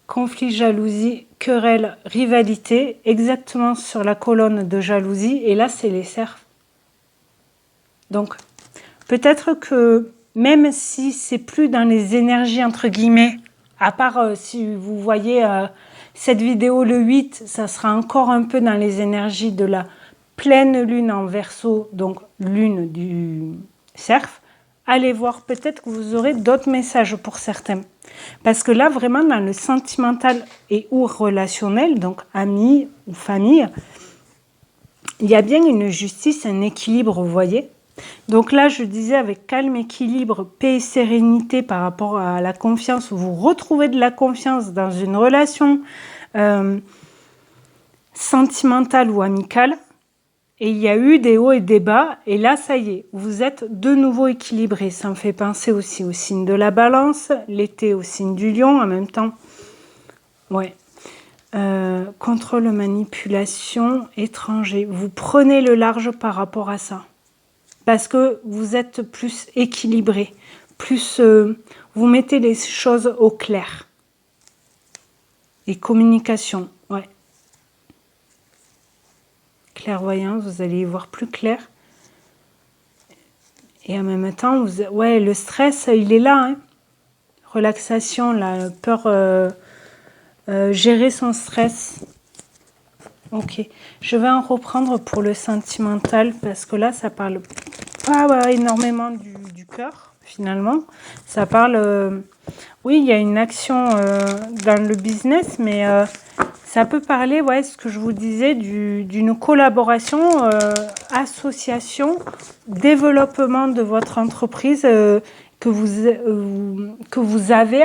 Conflit, jalousie, querelle, rivalité, exactement sur la colonne de jalousie. Et là, c'est les cerfs. Donc, peut-être que même si c'est plus dans les énergies, entre guillemets, à part si vous voyez cette vidéo le 8, ça sera encore un peu dans les énergies de la pleine lune en Verseau, donc lune du cerf. Allez voir, peut-être que vous aurez d'autres messages pour certains. Parce que là, vraiment, dans le sentimental et ou relationnel, donc amis ou famille, il y a bien une justice, un équilibre, vous voyez. Donc là, je disais avec calme, équilibre, paix et sérénité par rapport à la confiance, vous retrouvez de la confiance dans une relation sentimentale ou amicale. Et il y a eu des hauts et des bas, et là, ça y est, vous êtes de nouveau équilibré. Ça me fait penser aussi au signe de la balance, l'été au signe du lion, en même temps. Ouais. Contrôle, manipulation, étranger. Vous prenez le large par rapport à ça. Parce que vous êtes plus équilibré, plus vous mettez les choses au clair. Et communication, ouais. Clairvoyance, vous allez y voir plus clair. Et en même temps, ouais, le stress, il est là. Hein. Relaxation, la peur, gérer son stress. Ok, je vais en reprendre pour le sentimental parce que là, ça parle pas énormément du cœur, finalement. Ça parle, oui, il y a une action dans le business, mais ça peut parler, ouais, ce que je vous disais, d'une collaboration, association, développement de votre entreprise que vous avez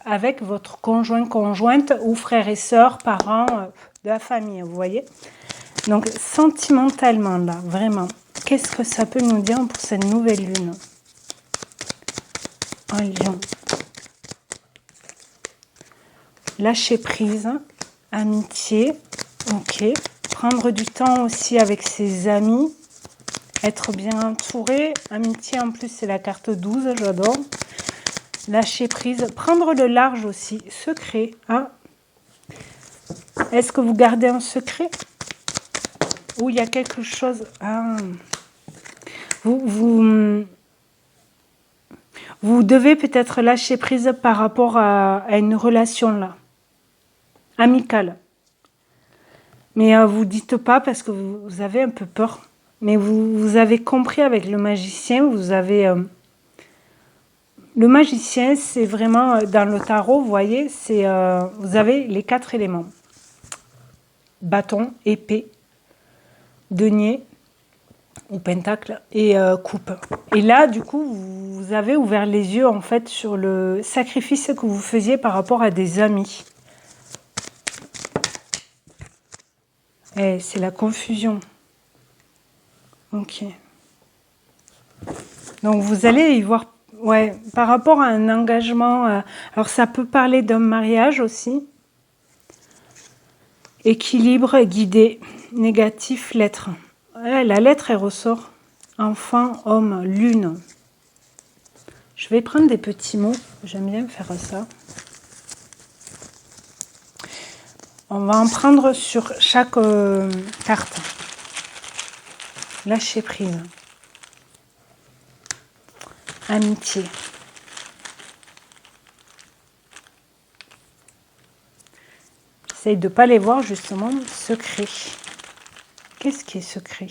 avec votre conjointe ou frères et sœurs, parents de la famille, vous voyez. Donc, sentimentalement, là, vraiment, qu'est-ce que ça peut nous dire pour cette nouvelle lune en Lion? Lâcher prise, amitié, ok. Prendre du temps aussi avec ses amis, être bien entouré. Amitié, en plus, c'est la carte 12, j'adore. Lâcher prise, prendre le large aussi, secret. Hein. Est-ce que vous gardez un secret? Ou il y a quelque chose... Ah. Vous devez peut-être lâcher prise par rapport à une relation là, amicale. Mais vous dites pas parce que vous avez un peu peur. Mais vous avez compris avec le magicien, vous avez Le magicien, c'est vraiment, dans le tarot, vous voyez, c'est vous avez les 4 éléments. Bâton, épée, denier ou pentacle et coupe. Et là, du coup, vous avez ouvert les yeux, en fait, sur le sacrifice que vous faisiez par rapport à des amis. Et c'est la confusion. Ok. Donc, vous allez y voir... Ouais, par rapport à un engagement, alors ça peut parler d'un mariage aussi. Équilibre, guidé, négatif, lettre. Ouais, la lettre, elle ressort. Enfant, homme, lune. Je vais prendre des petits mots, j'aime bien faire ça. On va en prendre sur chaque carte. Lâcher prise. Amitié. J'essaye de ne pas les voir justement. Secret. Qu'est-ce qui est secret?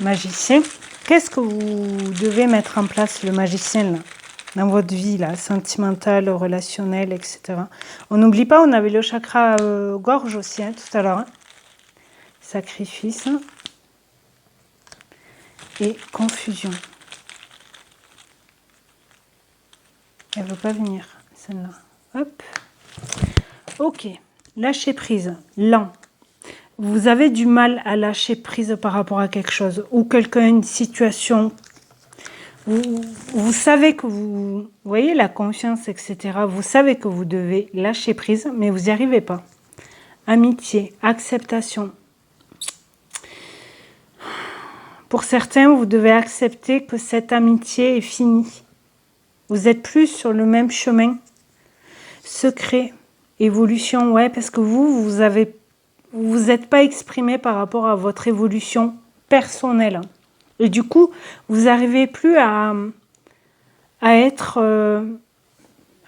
Magicien. Qu'est-ce que vous devez mettre en place, le magicien, là, dans votre vie, là, sentimentale, relationnelle, etc. On n'oublie pas, on avait le chakra gorge aussi, hein, tout à l'heure. Hein. Sacrifice. Et confusion. Elle ne veut pas venir, celle-là. Hop. Ok. Lâcher prise. Lent. Vous avez du mal à lâcher prise par rapport à quelque chose. Ou quelqu'un, une situation. Vous savez que vous voyez la confiance, etc. Vous savez que vous devez lâcher prise, mais vous n'y arrivez pas. Amitié. Acceptation. Pour certains, vous devez accepter que cette amitié est finie. Vous n'êtes plus sur le même chemin. Secret, évolution, ouais, parce que vous n'êtes pas exprimé par rapport à votre évolution personnelle. Et du coup, vous n'arrivez plus à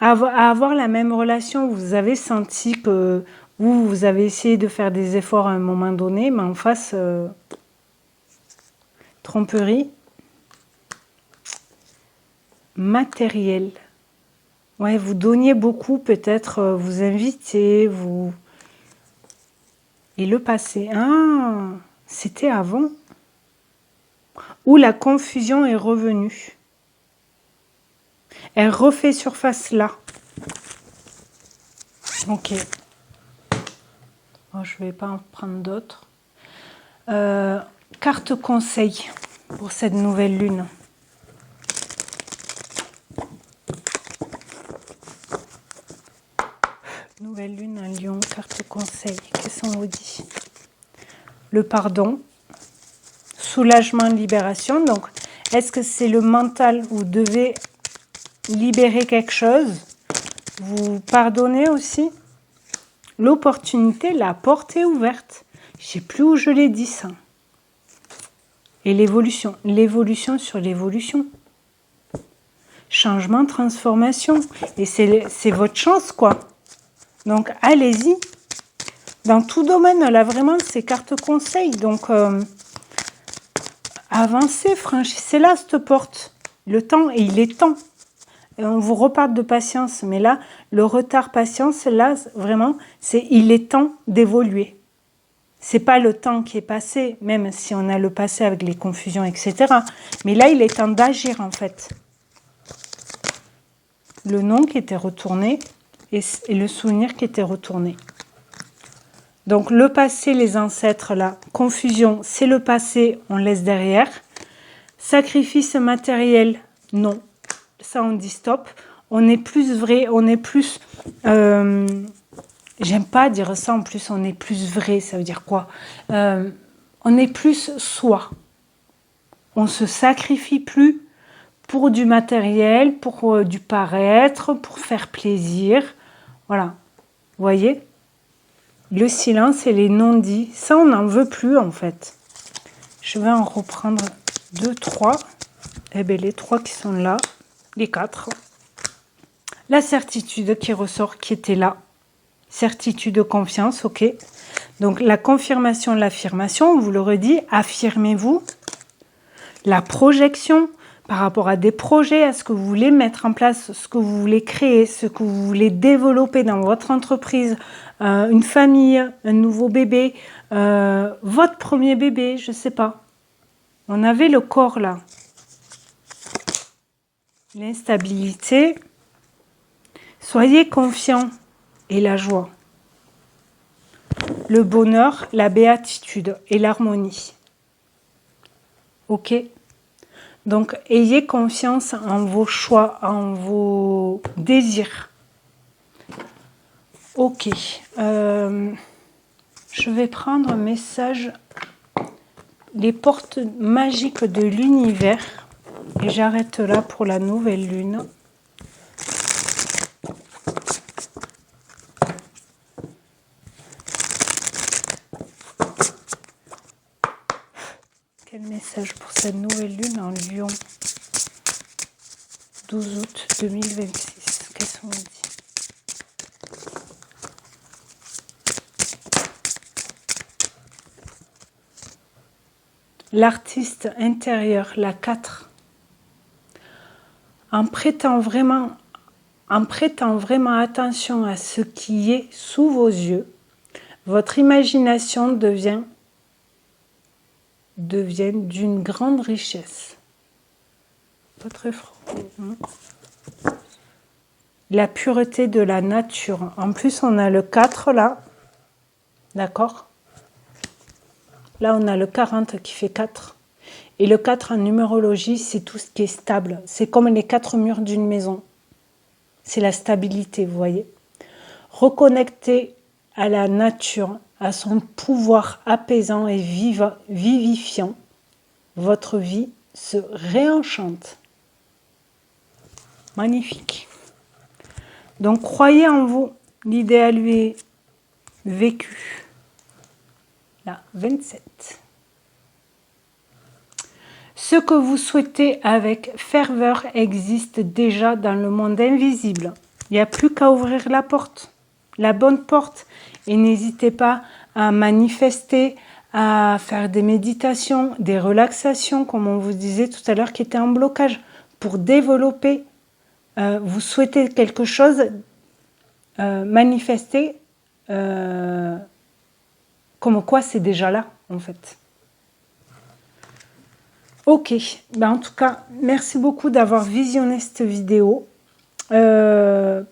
avoir la même relation. Vous avez senti que vous avez essayé de faire des efforts à un moment donné, mais en face, tromperie. Matériel. Ouais, vous donniez beaucoup, peut-être, vous invitez, vous... Et le passé, ah, c'était avant. Où la confusion est revenue. Elle refait surface là. Ok. Bon, je ne vais pas en prendre d'autres. Carte conseil pour cette nouvelle lune. Nouvelle lune, un lion, carte conseil. Qu'est-ce qu'on vous dit? Le pardon, soulagement, libération. Donc, est-ce que c'est le mental? Vous devez libérer quelque chose. Vous pardonnez aussi. L'opportunité, la porte est ouverte. Je ne sais plus où je l'ai dit ça. Et l'évolution. L'évolution sur l'évolution. Changement, transformation. Et c'est votre chance, quoi. Donc, allez-y. Dans tout domaine, là, vraiment, c'est carte conseil. Donc, avancez, franchissez là cette porte. Le temps, et il est temps. Et on vous reparle de patience. Mais là, le retard patience, là, vraiment, il est temps d'évoluer. C'est pas le temps qui est passé, même si on a le passé avec les confusions, etc. Mais là, il est temps d'agir, en fait. Le nom qui était retourné et le souvenir qui était retourné. Donc, le passé, les ancêtres, là, confusion, c'est le passé, on laisse derrière. Sacrifice matériel, non. Ça, on dit stop. On est plus vrai, on est plus... j'aime pas dire ça, en plus, on est plus vrai, ça veut dire quoi? On est plus soi. On se sacrifie plus pour du matériel, pour du paraître, pour faire plaisir. Voilà. Vous voyez? Le silence et les non-dits, ça, on n'en veut plus, en fait. Je vais en reprendre 2, 3. Eh bien, les 3 qui sont là, les 4. La certitude qui ressort, qui était là. Certitude, confiance, ok. Donc, la confirmation, l'affirmation, on vous le redit, affirmez-vous. La projection, par rapport à des projets, à ce que vous voulez mettre en place, ce que vous voulez créer, ce que vous voulez développer dans votre entreprise, une famille, un nouveau bébé, votre premier bébé, je ne sais pas. On avait le corps là. L'instabilité. Soyez confiants et la joie. Le bonheur, la béatitude et l'harmonie. Ok? Donc, ayez confiance en vos choix, en vos désirs. Ok. Je vais prendre un message. Les portes magiques de l'univers. Et j'arrête là pour la nouvelle lune. Quel message pour cette nouvelle lune en Lion? 12 août 2026. Qu'est-ce qu'on dit? L'artiste intérieur, la 4. En prêtant vraiment attention à ce qui est sous vos yeux, votre imagination devient d'une grande richesse. Pas très fort. La pureté de la nature. En plus, on a le 4 là. D'accord? Là, on a le 40 qui fait 4. Et le 4 en numérologie, c'est tout ce qui est stable. C'est comme les 4 murs d'une maison. C'est la stabilité, vous voyez. Reconnectez à la nature, à son pouvoir apaisant et vivifiant. Votre vie se réenchante. Magnifique. Donc, croyez en vous. L'idéal lui est vécu. Là, 27. Ce que vous souhaitez avec ferveur existe déjà dans le monde invisible. Il n'y a plus qu'à ouvrir la porte, la bonne porte. Et n'hésitez pas à manifester, à faire des méditations, des relaxations, comme on vous disait tout à l'heure, qui étaient en blocage, pour développer. Vous souhaitez quelque chose, manifester, comme quoi c'est déjà là, en fait. Ok, ben en tout cas, merci beaucoup d'avoir visionné cette vidéo. Je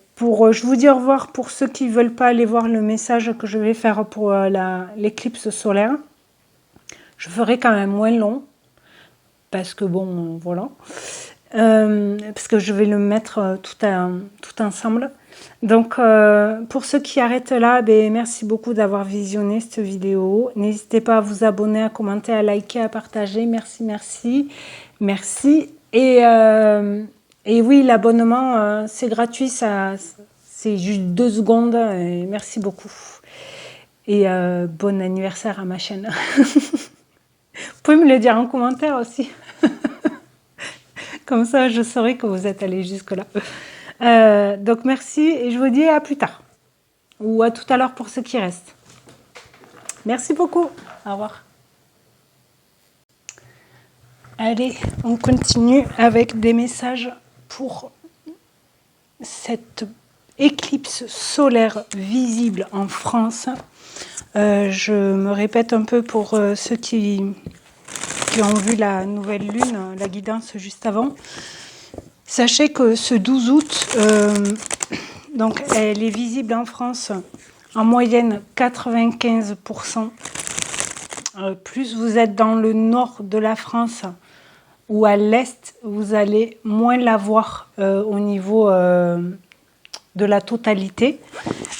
vous dis au revoir pour ceux qui ne veulent pas aller voir le message que je vais faire pour l'éclipse solaire. Je ferai quand même moins long, parce que bon, voilà. Parce que je vais le mettre tout ensemble. Donc, pour ceux qui arrêtent là, ben, merci beaucoup d'avoir visionné cette vidéo. N'hésitez pas à vous abonner, à commenter, à liker, à partager. Merci, merci, merci. Et oui, l'abonnement, c'est gratuit, c'est juste 2 secondes. Et merci beaucoup. Et bon anniversaire à ma chaîne. Vous pouvez me le dire en commentaire aussi. Comme ça, je saurai que vous êtes allés jusque-là. Donc, merci et je vous dis à plus tard. Ou à tout à l'heure pour ceux qui restent. Merci beaucoup. Au revoir. Allez, on continue avec des messages pour cette éclipse solaire visible en France. Je me répète un peu pour ceux qui ont vu la nouvelle lune, la guidance juste avant. Sachez que ce 12 août, donc elle est visible en France en moyenne 95%. Plus vous êtes dans le nord de la France ou à l'est, vous allez moins la voir au niveau de la totalité.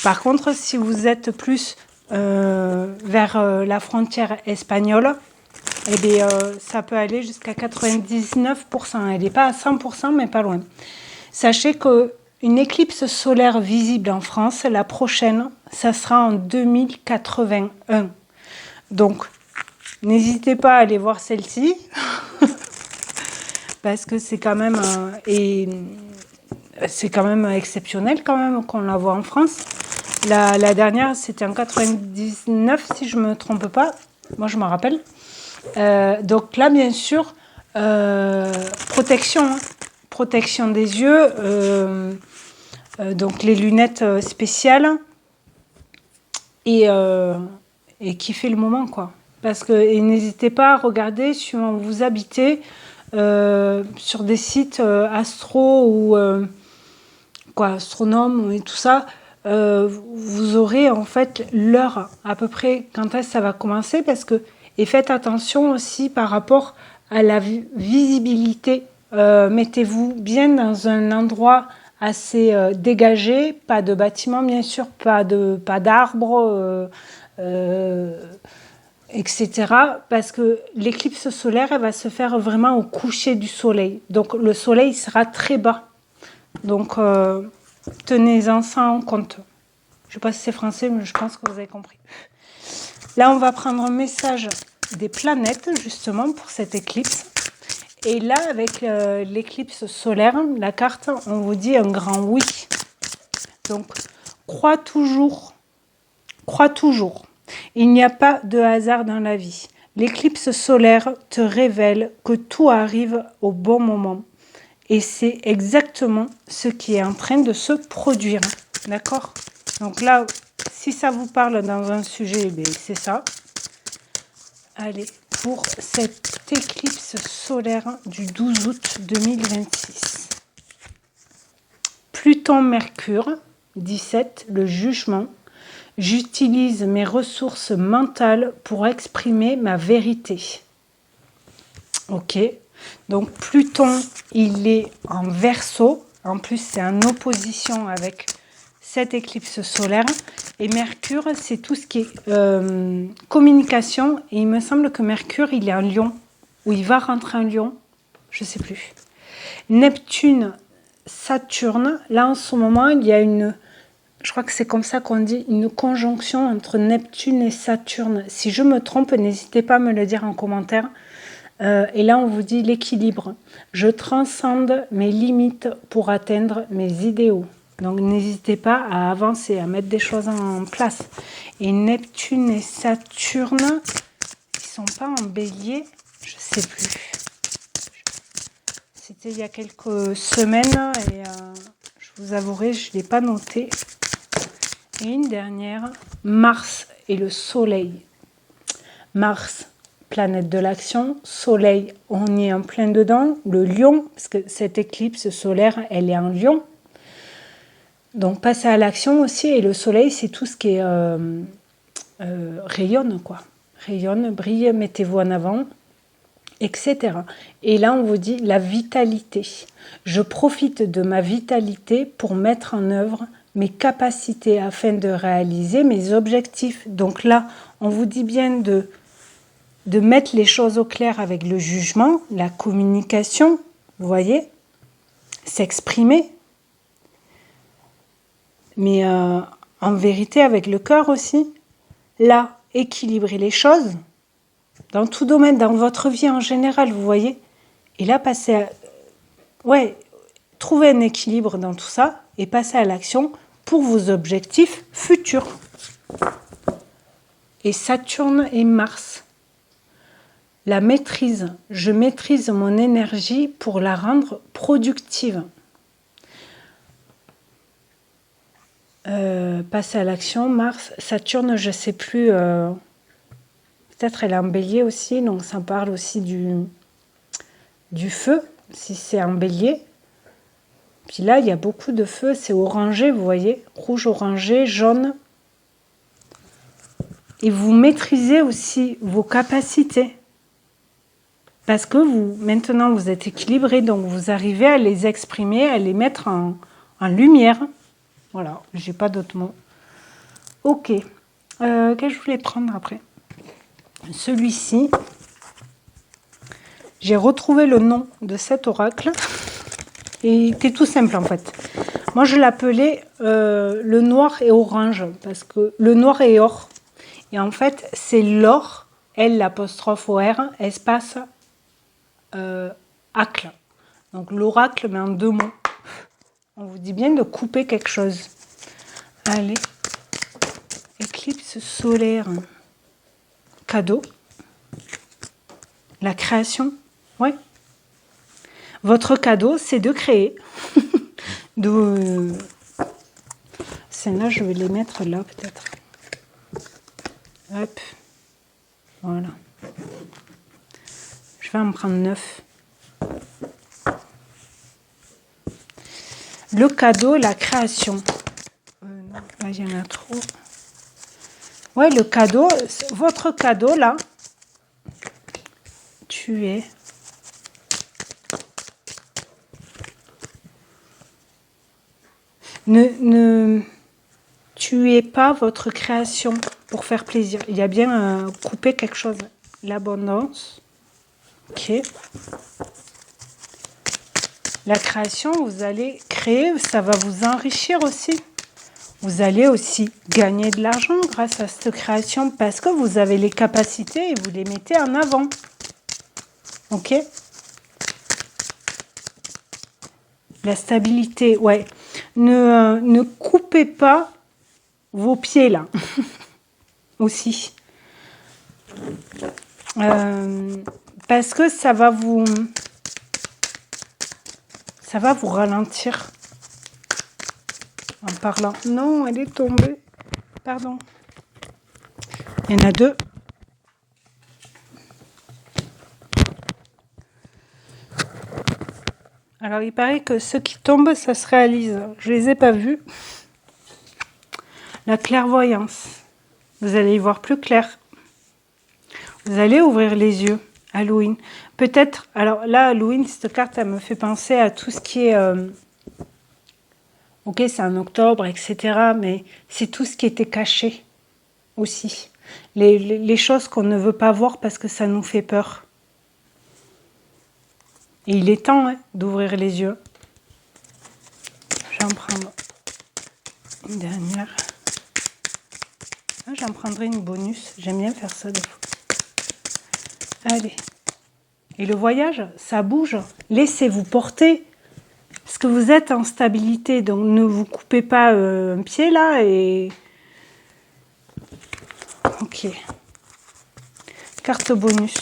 Par contre, si vous êtes plus vers la frontière espagnole, eh bien, ça peut aller jusqu'à 99%. Elle n'est pas à 100%, mais pas loin. Sachez qu'une éclipse solaire visible en France, la prochaine, ça sera en 2081. Donc, n'hésitez pas à aller voir celle-ci, parce que c'est quand même exceptionnel quand même qu'on la voit en France. La dernière, c'était en 99, si je ne me trompe pas. Moi, je me rappelle. Donc là, bien sûr, Protection, hein. Protection des yeux, donc les lunettes spéciales et kiffer le moment, quoi. Parce que n'hésitez pas à regarder suivant où vous habitez sur des sites astro ou quoi, astronome et tout ça. Vous aurez en fait l'heure à peu près quand est-ce que ça va commencer, parce que et faites attention aussi par rapport à la visibilité. Mettez-vous bien dans un endroit assez dégagé, pas de bâtiment bien sûr, pas d'arbres, etc. Parce que l'éclipse solaire, elle va se faire vraiment au coucher du soleil. Donc le soleil sera très bas. Donc tenez-en ça en compte. Je ne sais pas si c'est français, mais je pense que vous avez compris. Là, on va prendre un message des planètes, justement, pour cette éclipse. Et là, avec l'éclipse solaire, la carte, on vous dit un grand oui. Donc, crois toujours. Il n'y a pas de hasard dans la vie. L'éclipse solaire te révèle que tout arrive au bon moment. Et c'est exactement ce qui est en train de se produire. D'accord? Donc là, si ça vous parle dans un sujet, c'est ça. Allez, pour cette éclipse solaire du 12 août 2026. Pluton-Mercure, 17, le jugement. J'utilise mes ressources mentales pour exprimer ma vérité. Ok. Donc Pluton, il est en Verseau. En plus, c'est en opposition avec cette éclipse solaire. Et Mercure, c'est tout ce qui est communication. Et il me semble que Mercure, il est en Lion. Ou il va rentrer en Lion. Je ne sais plus. Neptune, Saturne. Là, en ce moment, il y a une... Je crois que c'est comme ça qu'on dit, une conjonction entre Neptune et Saturne. Si je me trompe, n'hésitez pas à me le dire en commentaire. Et là, on vous dit l'équilibre. Je transcende mes limites pour atteindre mes idéaux. Donc, n'hésitez pas à avancer, à mettre des choses en place. Et Neptune et Saturne, ils ne sont pas en bélier, je ne sais plus. C'était il y a quelques semaines et je vous avouerai, je ne l'ai pas noté. Et une dernière, Mars et le Soleil. Mars, planète de l'action. Soleil, on y est en plein dedans. Le Lion, parce que cette éclipse solaire, elle est en Lion. Donc, passer à l'action aussi. Et le Soleil, c'est tout ce qui est rayonne, quoi. Rayonne, brille, mettez-vous en avant, etc. Et là, on vous dit la vitalité. Je profite de ma vitalité pour mettre en œuvre mes capacités afin de réaliser mes objectifs. Donc là, on vous dit bien de mettre les choses au clair avec le jugement, la communication, vous voyez, s'exprimer, mais en vérité avec le cœur aussi. Là, équilibrer les choses dans tout domaine, dans votre vie en général, vous voyez. Et là, passer à... Ouais, trouver un équilibre dans tout ça et passer à l'action pour vos objectifs futurs. Et Saturne et Mars. La maîtrise. Je maîtrise mon énergie pour la rendre productive. Passer à l'action, Mars, Saturne, je ne sais plus, peut-être elle est en bélier aussi, donc ça parle aussi du feu, si c'est en bélier. Puis là, il y a beaucoup de feu, c'est orangé, vous voyez, rouge, orangé, jaune. Et vous maîtrisez aussi vos capacités. Parce que maintenant, vous êtes équilibré, donc vous arrivez à les exprimer, à les mettre en lumière. Voilà, j'ai pas d'autres mots. Ok. Qu'est-ce que je voulais prendre après? Celui-ci. J'ai retrouvé le nom de cet oracle. Et il était tout simple en fait. Moi, je l'appelais le noir et orange. Parce que le noir et or. Et en fait, c'est l'or, L l'apostrophe OR, espace acle. Donc l'oracle, mais en 2 mots. On vous dit bien de couper quelque chose. Allez. Éclipse solaire. Cadeau. La création. Ouais. Votre cadeau, c'est de créer. Celles-là, je vais les mettre là, peut-être. Hop. Voilà. Je vais en prendre 9. Le cadeau, la création. Non, là, il y en a trop. Ouais, le cadeau, votre cadeau, là, tu es. Ne tuez pas votre création pour faire plaisir. Il y a bien coupé quelque chose. L'abondance. Ok. La création, vous allez créer, ça va vous enrichir aussi. Vous allez aussi gagner de l'argent grâce à cette création parce que vous avez les capacités et vous les mettez en avant. Ok? La stabilité, ouais. Ne coupez pas vos pieds là. Aussi. Parce que ça va vous ralentir. En parlant. Non, elle est tombée. Pardon. Il y en a 2. Alors, il paraît que ceux qui tombent, ça se réalise. Je les ai pas vus. La clairvoyance. Vous allez y voir plus clair. Vous allez ouvrir les yeux. Halloween. Peut-être, alors là, Halloween, cette carte, elle me fait penser à tout ce qui est... ok, c'est en octobre, etc. Mais c'est tout ce qui était caché aussi. Les choses qu'on ne veut pas voir parce que ça nous fait peur. Et il est temps d'ouvrir les yeux. Je vais en prendre une dernière. J'en prendrai une bonus. J'aime bien faire ça des fois. Allez. Et le voyage, ça bouge. Laissez-vous porter. Parce que vous êtes en stabilité. Donc ne vous coupez pas un pied là. Et... ok. Carte bonus.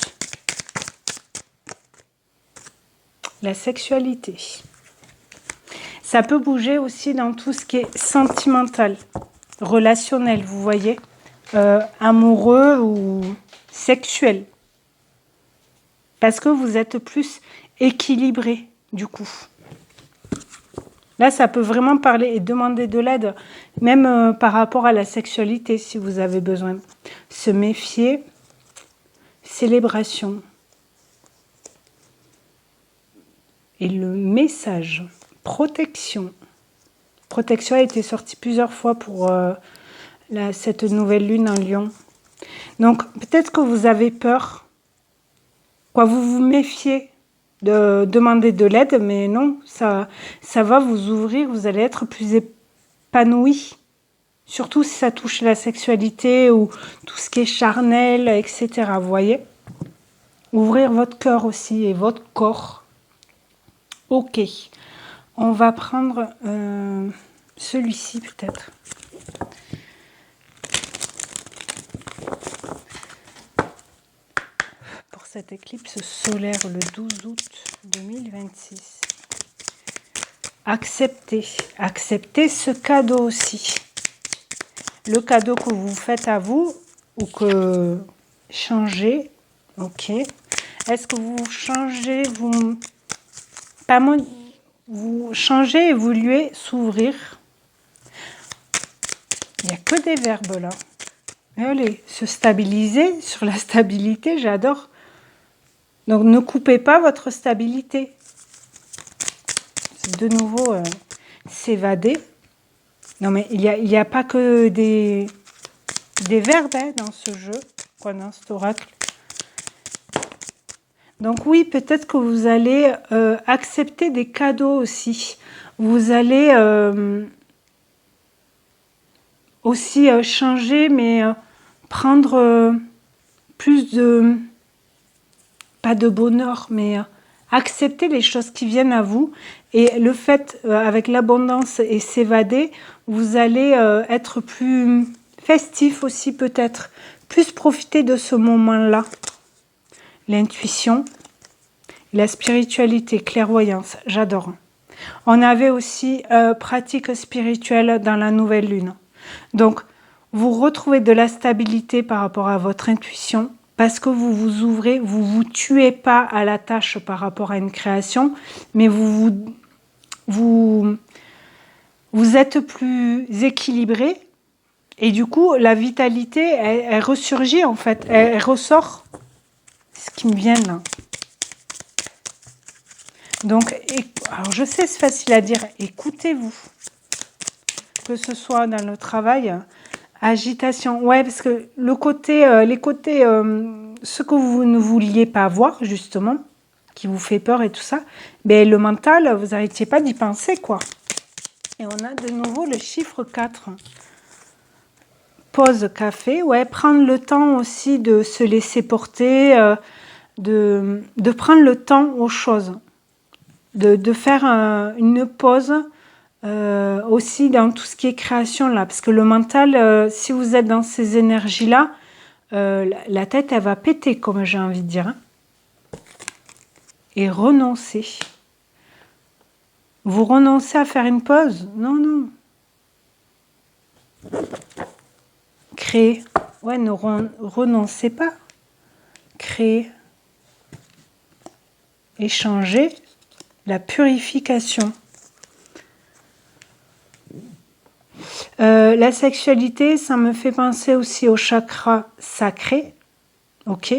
La sexualité. Ça peut bouger aussi dans tout ce qui est sentimental, relationnel, vous voyez, amoureux ou sexuel. Parce que vous êtes plus équilibré, du coup. Là, ça peut vraiment parler et demander de l'aide, même par rapport à la sexualité, si vous avez besoin. Se méfier, célébration. Et le message, protection. Protection a été sortie plusieurs fois pour cette nouvelle lune en Lion. Donc, peut-être que vous avez peur. Quoi, vous vous méfiez de demander de l'aide, mais non, ça va vous ouvrir, vous allez être plus épanoui. Surtout si ça touche la sexualité ou tout ce qui est charnel, etc. Vous voyez? Ouvrir votre cœur aussi et votre corps. Ok, on va prendre celui-ci peut-être. Pour cette éclipse solaire le 12 août 2026. Acceptez ce cadeau aussi. Le cadeau que vous faites à vous ou que changez. Ok. Est-ce que vous changez, vous changez, évoluez, s'ouvrir. Il n'y a que des verbes là. Mais allez, se stabiliser, sur la stabilité, j'adore. Donc ne coupez pas votre stabilité. De nouveau, s'évader. Non mais il y a pas que des verbes dans ce jeu, quoi, dans cet oracle. Donc oui, peut-être que vous allez accepter des cadeaux aussi. Vous allez aussi changer, mais prendre plus de... pas de bonheur, mais accepter les choses qui viennent à vous. Et le fait, avec l'abondance et s'évader, vous allez être plus festif aussi peut-être. Plus profiter de ce moment-là. L'intuition. La spiritualité, clairvoyance, j'adore. On avait aussi pratique spirituelle dans la nouvelle lune. Donc, vous retrouvez de la stabilité par rapport à votre intuition parce que vous vous ouvrez, vous ne vous tuez pas à la tâche par rapport à une création, mais vous êtes plus équilibré et du coup, la vitalité, elle ressurgit en fait, elle ressort. Ce qui me vient là. Donc, alors je sais, c'est facile à dire, écoutez-vous. Que ce soit dans le travail, agitation. Ouais, parce que le côté, les côtés, ce que vous ne vouliez pas voir, justement, qui vous fait peur et tout ça, ben, le mental, vous n'arrêtiez pas d'y penser, quoi. Et on a de nouveau le chiffre 4. Pause café, ouais, prendre le temps aussi de se laisser porter, de prendre le temps aux choses, de faire une pause aussi dans tout ce qui est création là, parce que le mental, si vous êtes dans ces énergies là, la tête elle va péter comme j'ai envie de dire, hein. Et renoncer. Vous renoncez à faire une pause? Non, non. Créer. Ouais, ne renoncez pas. Créer. Échanger. La purification. La sexualité, ça me fait penser aussi au chakra sacré. Ok.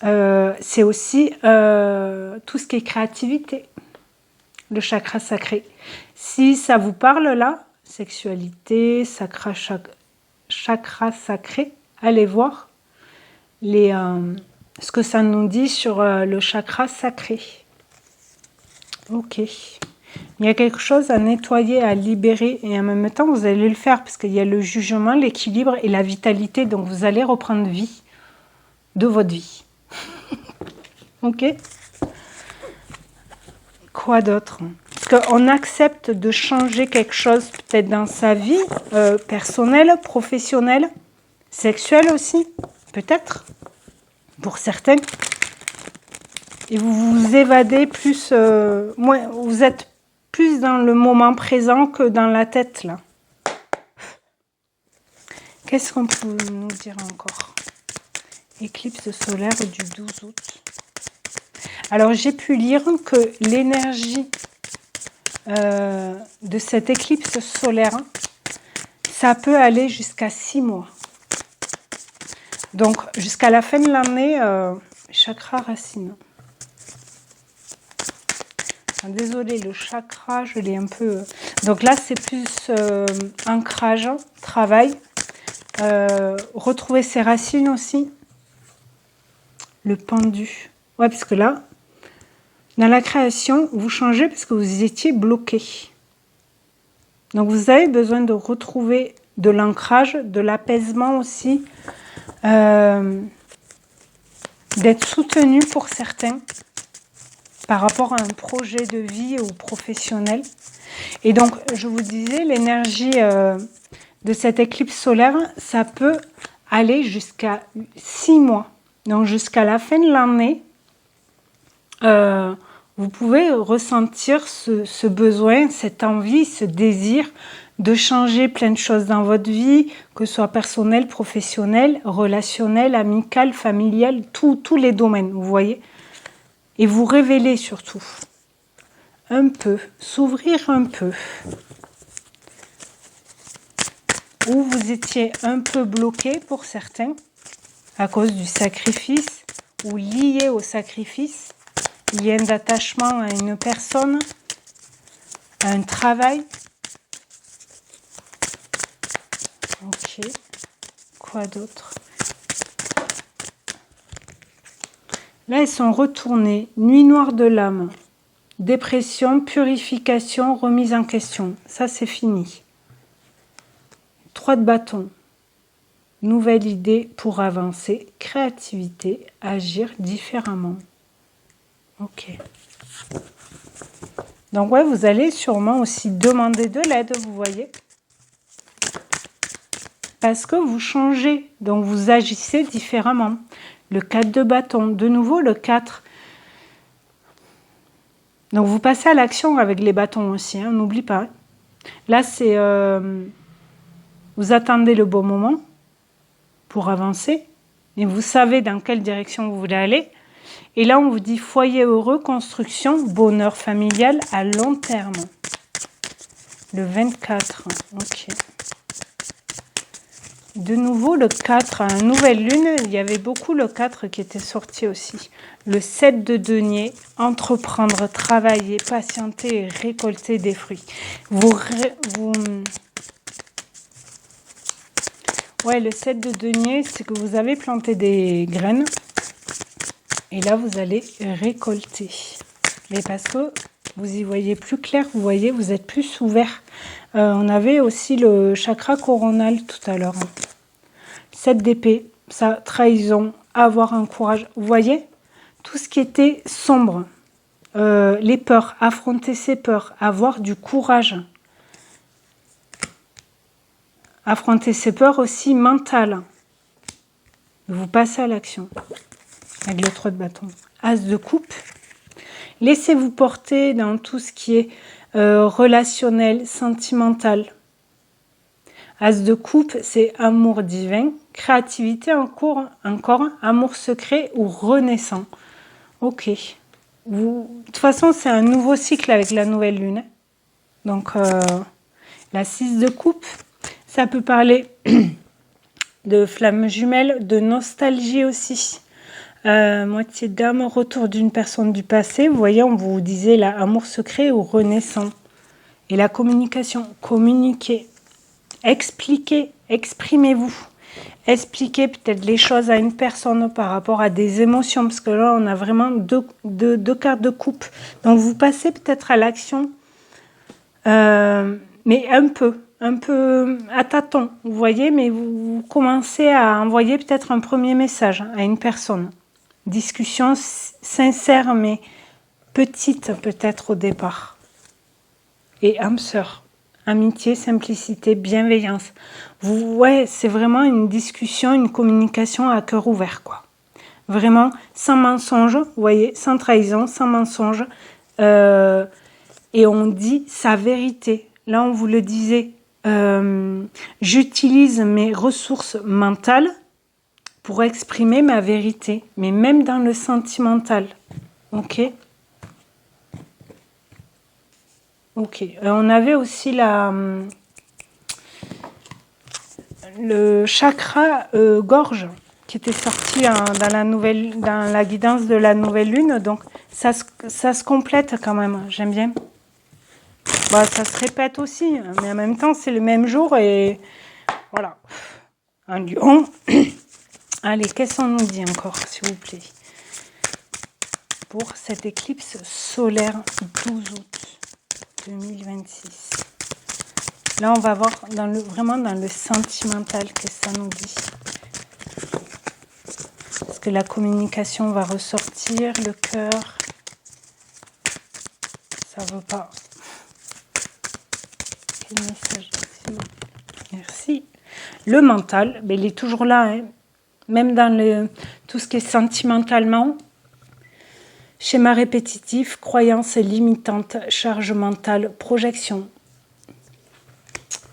C'est aussi tout ce qui est créativité. Le chakra sacré. Si ça vous parle là, sexualité, chakra sacré, allez voir ce que ça nous dit sur le chakra sacré. Ok. Il y a quelque chose à nettoyer, à libérer et en même temps vous allez le faire parce qu'il y a le jugement, l'équilibre et la vitalité. Donc vous allez reprendre vie de votre vie. Ok. Quoi d'autre? Parce qu'on accepte de changer quelque chose peut-être dans sa vie personnelle, professionnelle, sexuelle aussi, peut-être, pour certains. Et vous vous évadez plus, vous êtes plus dans le moment présent que dans la tête, là. Qu'est-ce qu'on peut nous dire encore? Éclipse solaire du 12 août. Alors, j'ai pu lire que l'énergie de cette éclipse solaire, ça peut aller jusqu'à 6 mois. Donc, jusqu'à la fin de l'année, chakra racine. Désolée, le chakra, je l'ai un peu... Donc là, c'est plus ancrage, travail. Retrouver ses racines aussi. Le pendu. Ouais, parce que là, dans la création, vous changez parce que vous étiez bloqué. Donc vous avez besoin de retrouver de l'ancrage, de l'apaisement aussi. D'être soutenu pour certains. Par rapport à un projet de vie ou professionnel. Et donc, je vous disais, l'énergie de cette éclipse solaire, ça peut aller jusqu'à 6 mois. Donc, jusqu'à la fin de l'année, vous pouvez ressentir ce besoin, cette envie, ce désir de changer plein de choses dans votre vie, que ce soit personnel, professionnel, relationnel, amical, familial, tous les domaines, vous voyez. Et vous révéler surtout, un peu, s'ouvrir un peu. Ou vous étiez un peu bloqué pour certains, à cause du sacrifice, ou lié au sacrifice, lien d'attachement à une personne, à un travail. Ok, quoi d'autre? Là, ils sont retournés. Nuit noire de l'âme. Dépression, purification, remise en question. Ça, c'est fini. 3 de bâton. Nouvelle idée pour avancer. Créativité, agir différemment. Ok. Donc, ouais, vous allez sûrement aussi demander de l'aide, vous voyez. Parce que vous changez. Donc, vous agissez différemment. Le 4 de bâton. De nouveau, le 4. Donc, vous passez à l'action avec les bâtons aussi, hein, n'oublie pas. Là, c'est... vous attendez le bon moment pour avancer et vous savez dans quelle direction vous voulez aller. Et là, on vous dit foyer heureux, construction, bonheur familial à long terme. Le 24, ok. De nouveau, le 4, à nouvelle lune, il y avait beaucoup le 4 qui était sorti aussi. Le 7 de denier, entreprendre, travailler, patienter et récolter des fruits. Ouais, le 7 de denier, c'est que vous avez planté des graines. Et là, vous allez récolter. Mais parce que vous y voyez plus clair, vous voyez, vous êtes plus ouvert. On avait aussi le chakra coronal tout à l'heure. 7 d'épée, ça, trahison, avoir un courage. Vous voyez, tout ce qui était sombre, les peurs, affronter ses peurs, avoir du courage. Affronter ses peurs aussi mentales. Vous passez à l'action avec le 3 de bâton. As de coupe. Laissez-vous porter dans tout ce qui est relationnel, sentimental. As de coupe, c'est amour divin, créativité encore, amour secret ou renaissant. Ok. De toute façon, c'est un nouveau cycle avec la nouvelle lune. Donc, la 6 de coupe, ça peut parler de flammes jumelles, de nostalgie aussi. Moitié d'âme, retour d'une personne du passé. Vous voyez, on vous disait là, amour secret ou renaissant. Et la communication, communiquer, expliquer, exprimez-vous. Expliquer peut-être les choses à une personne par rapport à des émotions, parce que là, on a vraiment deux cartes de coupe. Donc, vous passez peut-être à l'action, mais un peu à tâtons, vous voyez, mais vous commencez à envoyer peut-être un premier message à une personne. Discussion sincère, mais petite peut-être au départ. Et âme sœur. Amitié, simplicité, bienveillance. Ouais, c'est vraiment une discussion, une communication à cœur ouvert, quoi. Vraiment, sans mensonge, vous voyez, sans trahison, sans mensonge. Et on dit sa vérité. Là, on vous le disait. J'utilise mes ressources mentales pour exprimer ma vérité, mais même dans le sentimental. Ok. Ok. On avait aussi le chakra gorge qui était sorti dans la guidance de la nouvelle lune. Donc, ça se complète quand même. J'aime bien. Bah, ça se répète aussi, mais en même temps, c'est le même jour et voilà. Un lion. Allez, qu'est-ce qu'on nous dit encore, s'il vous plaît, pour cette éclipse solaire 12 août 2026. Là, on va voir vraiment dans le sentimental que ça nous dit. Parce que la communication va ressortir, le cœur, ça ne veut pas. Quel message? Merci. Le mental, ben, il est toujours là, hein. Même dans tout ce qui est sentimentalement. Schéma répétitif, croyances limitantes, charge mentale, projection.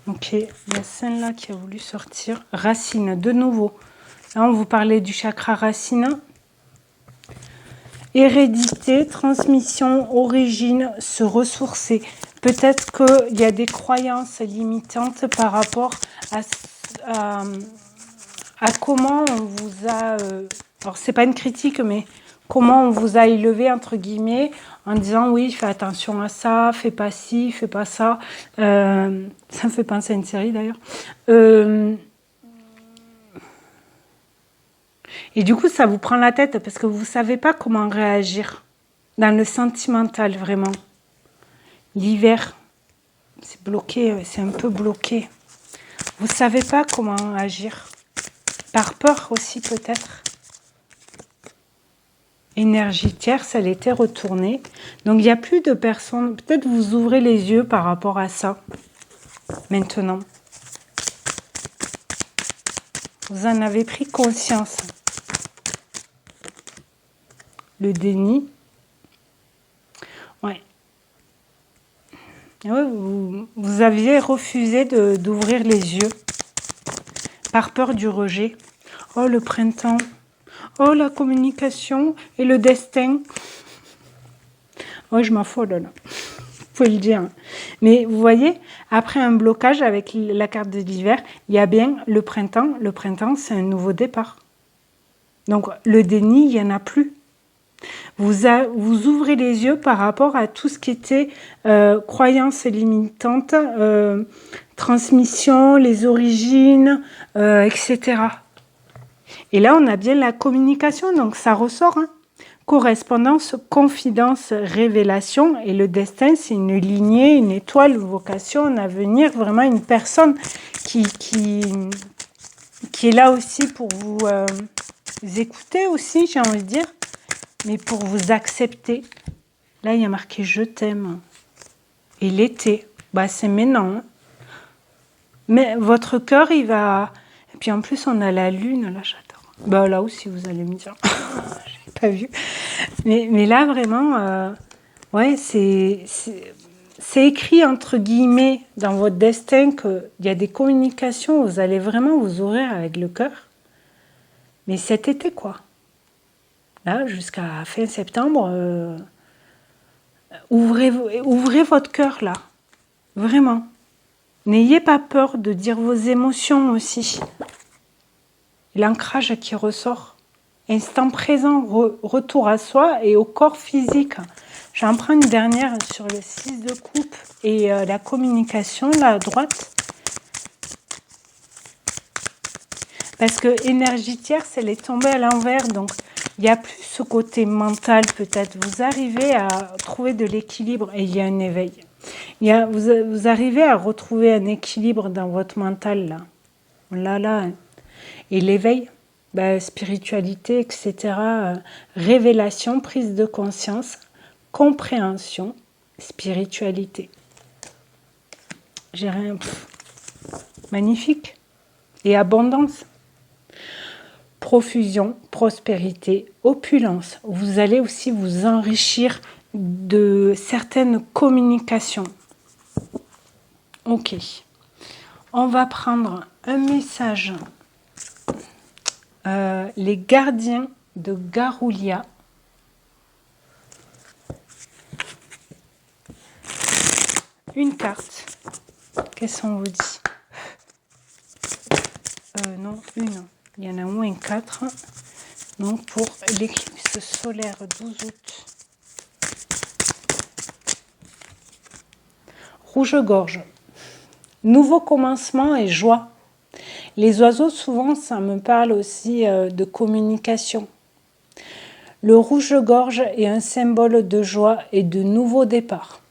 Ok, il y a celle-là qui a voulu sortir. Racine, de nouveau. Là, on vous parlait du chakra racine. Hérédité, transmission, origine, se ressourcer. Peut-être qu'il y a des croyances limitantes par rapport à comment on vous a... alors, c'est pas une critique, mais comment on vous a élevé, entre guillemets, en disant, oui, fais attention à ça, fais pas ci, fais pas ça. Ça me fait penser à une série, d'ailleurs. Et du coup, ça vous prend la tête, parce que vous savez pas comment réagir dans le sentimental, vraiment. L'hiver, c'est bloqué, c'est un peu bloqué. Vous savez pas comment agir. Par peur aussi, peut-être. Énergie tierce, elle était retournée. Donc, il n'y a plus de personnes. Peut-être vous ouvrez les yeux par rapport à ça. Maintenant. Vous en avez pris conscience. Le déni. Ouais. Ouais, vous aviez refusé d'ouvrir les yeux par peur du rejet. Oh, le printemps. Oh, la communication et le destin. Oh, je m'en fous, là. Vous pouvez le dire. Mais vous voyez, après un blocage avec la carte de l'hiver, il y a bien le printemps. Le printemps, c'est un nouveau départ. Donc, le déni, il n'y en a plus. Vous ouvrez les yeux par rapport à tout ce qui était croyances limitantes, transmission, les origines, etc. Et là, on a bien la communication, donc ça ressort. Hein. Correspondance, confidence, révélation. Et le destin, c'est une lignée, une étoile, une vocation, un avenir, vraiment une personne qui est là aussi pour vous écouter aussi, j'ai envie de dire. Mais pour vous accepter, là, il y a marqué « Je t'aime ». Et l'été, bah, c'est maintenant. Hein. Mais votre cœur, il va... Et puis en plus, on a la lune, là, j'adore. Bah, là aussi, vous allez me dire. Je n'ai pas vu. Mais là, vraiment, ouais, c'est écrit, entre guillemets, dans votre destin qu'il y a des communications, vous allez vraiment vous ouvrir avec le cœur. Mais cet été, quoi. Là, jusqu'à fin septembre, ouvrez votre cœur, là. Vraiment. N'ayez pas peur de dire vos émotions aussi. L'ancrage qui ressort. Instant présent, retour à soi et au corps physique. J'en prends une dernière sur le 6 de coupe et la communication, là, à droite. Parce que énergétière, elle est tombée à l'envers, donc il n'y a plus ce côté mental peut-être. Vous arrivez à trouver de l'équilibre et il y a un éveil. Vous arrivez à retrouver un équilibre dans votre mental là. Là. Et l'éveil, bah, spiritualité, etc. Révélation, prise de conscience, compréhension, spiritualité. J'ai rien. Magnifique. Et abondance. Profusion, prospérité, opulence. Vous allez aussi vous enrichir de certaines communications. Ok. On va prendre un message. Les gardiens de Garoulia. Une carte. Qu'est-ce qu'on vous dit? Non, une. Il y en a au moins 4. Donc pour l'éclipse solaire 12 août. Rouge-gorge. Nouveau commencement et joie. Les oiseaux, souvent, ça me parle aussi de communication. Le rouge-gorge est un symbole de joie et de nouveau départ.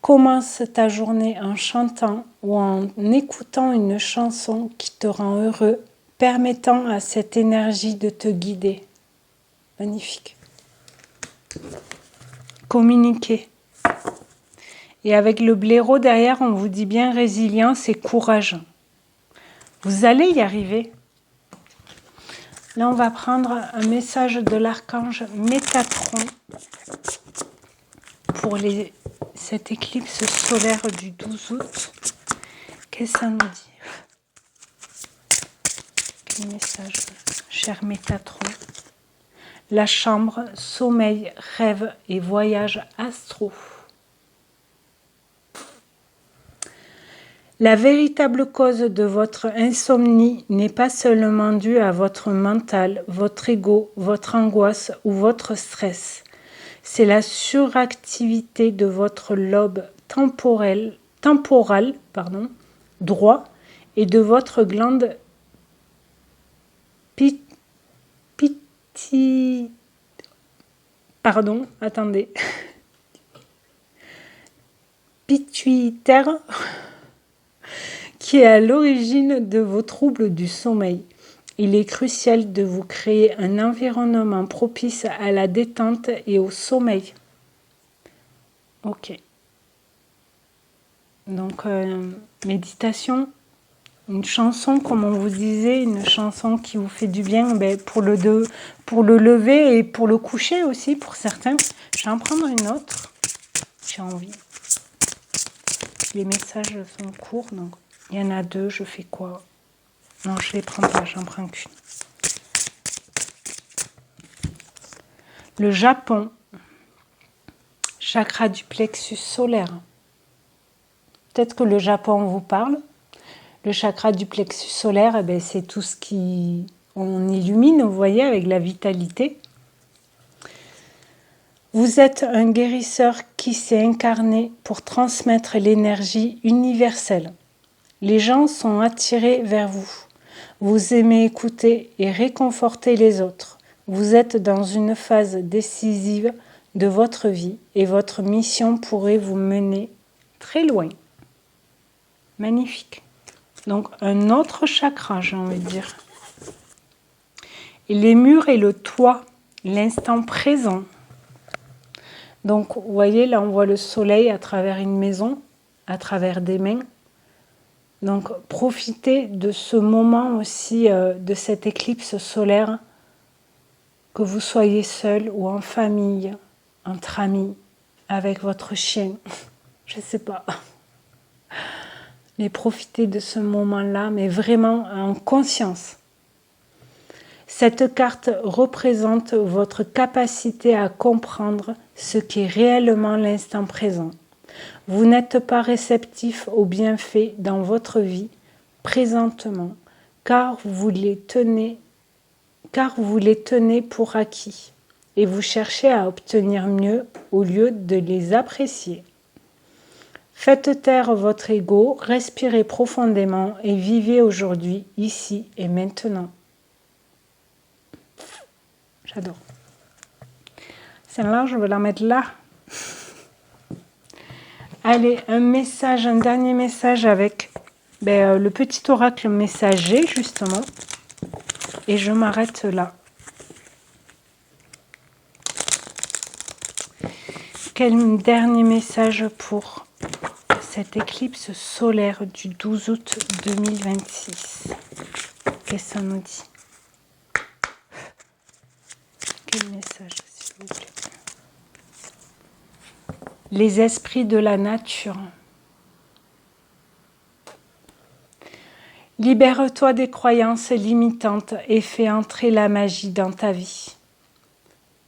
Commence ta journée en chantant ou en écoutant une chanson qui te rend heureux, permettant à cette énergie de te guider. Magnifique. Communiquer. Et avec le blaireau derrière, on vous dit bien résilience et courage. Vous allez y arriver. Là, on va prendre un message de l'archange Métatron pour cette éclipse solaire du 12 août. Qu'est-ce que ça nous dit? Quel message, cher Métatron? La chambre, sommeil, rêve et voyage astro. La véritable cause de votre insomnie n'est pas seulement due à votre mental, votre ego, votre angoisse ou votre stress. C'est la suractivité de votre lobe temporal, droit et de votre glande pituitaire qui est à l'origine de vos troubles du sommeil. Il est crucial de vous créer un environnement propice à la détente et au sommeil. Ok. Donc, méditation, une chanson, comme on vous disait, une chanson qui vous fait du bien pour le lever et pour le coucher aussi, pour certains. Je vais en prendre une autre. J'ai envie. Les messages sont courts, donc il y en a 2, je fais quoi? Non, je les prends pas, j'en prends qu'une. Le Japon, chakra du plexus solaire. Peut-être que le Japon vous parle. Le chakra du plexus solaire, eh ben, c'est tout ce qui... On illumine, vous voyez, avec la vitalité. Vous êtes un guérisseur qui s'est incarné pour transmettre l'énergie universelle. Les gens sont attirés vers vous. Vous aimez écouter et réconforter les autres. Vous êtes dans une phase décisive de votre vie et votre mission pourrait vous mener très loin. Magnifique. Donc un autre chakra, j'ai envie de dire. Et les murs et le toit, l'instant présent. Donc vous voyez, là on voit le soleil à travers une maison, à travers des mains. Donc profitez de ce moment aussi, de cette éclipse solaire, que vous soyez seul ou en famille, entre amis, avec votre chien, je ne sais pas. Mais profitez de ce moment-là, mais vraiment en conscience. Cette carte représente votre capacité à comprendre ce qu'est réellement l'instant présent. Vous n'êtes pas réceptif aux bienfaits dans votre vie présentement, car vous les tenez pour acquis et vous cherchez à obtenir mieux au lieu de les apprécier. Faites taire votre ego, respirez profondément et vivez aujourd'hui, ici et maintenant. J'adore. Celle-là, je vais la mettre là. Allez, un dernier message avec le petit oracle messager, justement. Et je m'arrête là. Quel dernier message pour cette éclipse solaire du 12 août 2026? Qu'est-ce que ça nous dit? Quel message, s'il vous plaît? Les esprits de la nature. Libère-toi des croyances limitantes et fais entrer la magie dans ta vie.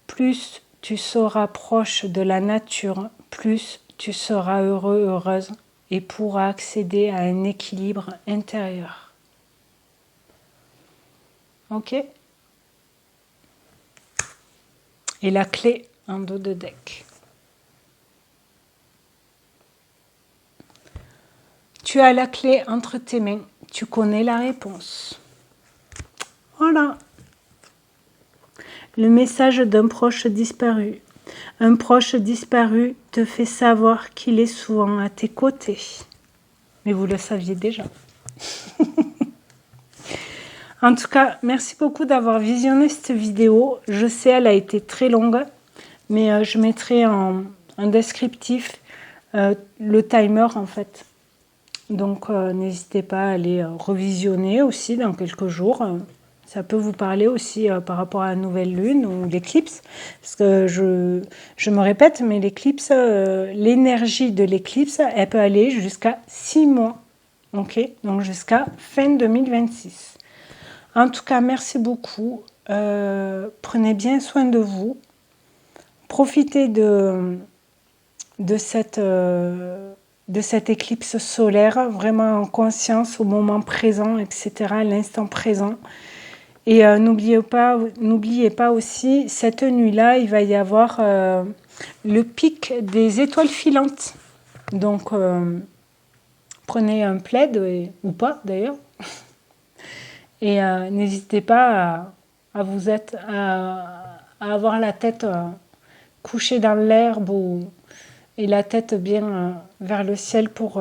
Plus tu seras proche de la nature, plus tu seras heureux, heureuse et pourras accéder à un équilibre intérieur. Ok? Et la clé en dos de deck. Tu as la clé entre tes mains. Tu connais la réponse. Voilà. Le message d'un proche disparu. Un proche disparu te fait savoir qu'il est souvent à tes côtés. Mais vous le saviez déjà. En tout cas, merci beaucoup d'avoir visionné cette vidéo. Je sais, elle a été très longue, mais je mettrai en descriptif le timer en fait. Donc n'hésitez pas à aller revisionner aussi dans quelques jours. Ça peut vous parler aussi par rapport à la nouvelle lune ou l'éclipse. Parce que je me répète, mais l'éclipse, l'énergie de l'éclipse, elle peut aller jusqu'à 6 mois. Ok, donc jusqu'à fin 2026. En tout cas, merci beaucoup. Prenez bien soin de vous. Profitez de cette éclipse solaire, vraiment en conscience au moment présent, etc., à l'instant présent. Et n'oubliez pas aussi, cette nuit-là, il va y avoir le pic des étoiles filantes. Donc, prenez un plaid, ou pas d'ailleurs. Et n'hésitez pas à avoir la tête couchée dans l'herbe et la tête bien vers le ciel pour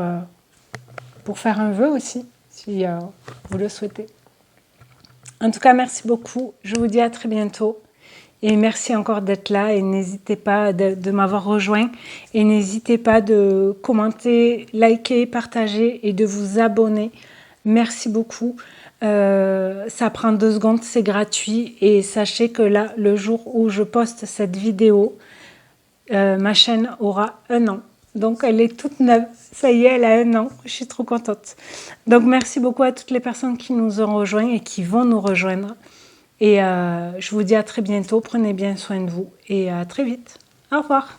faire un vœu aussi, si vous le souhaitez. En tout cas, merci beaucoup. Je vous dis à très bientôt. Et merci encore d'être là. Et n'hésitez pas de m'avoir rejoint. Et n'hésitez pas de commenter, liker, partager et de vous abonner. Merci beaucoup. Ça prend 2 secondes, c'est gratuit. Et sachez que là, le jour où je poste cette vidéo, ma chaîne aura 1 an. Donc, elle est toute neuve. Ça y est, elle a 1 an. Je suis trop contente. Donc, merci beaucoup à toutes les personnes qui nous ont rejoints et qui vont nous rejoindre. Et je vous dis à très bientôt. Prenez bien soin de vous et à très vite. Au revoir.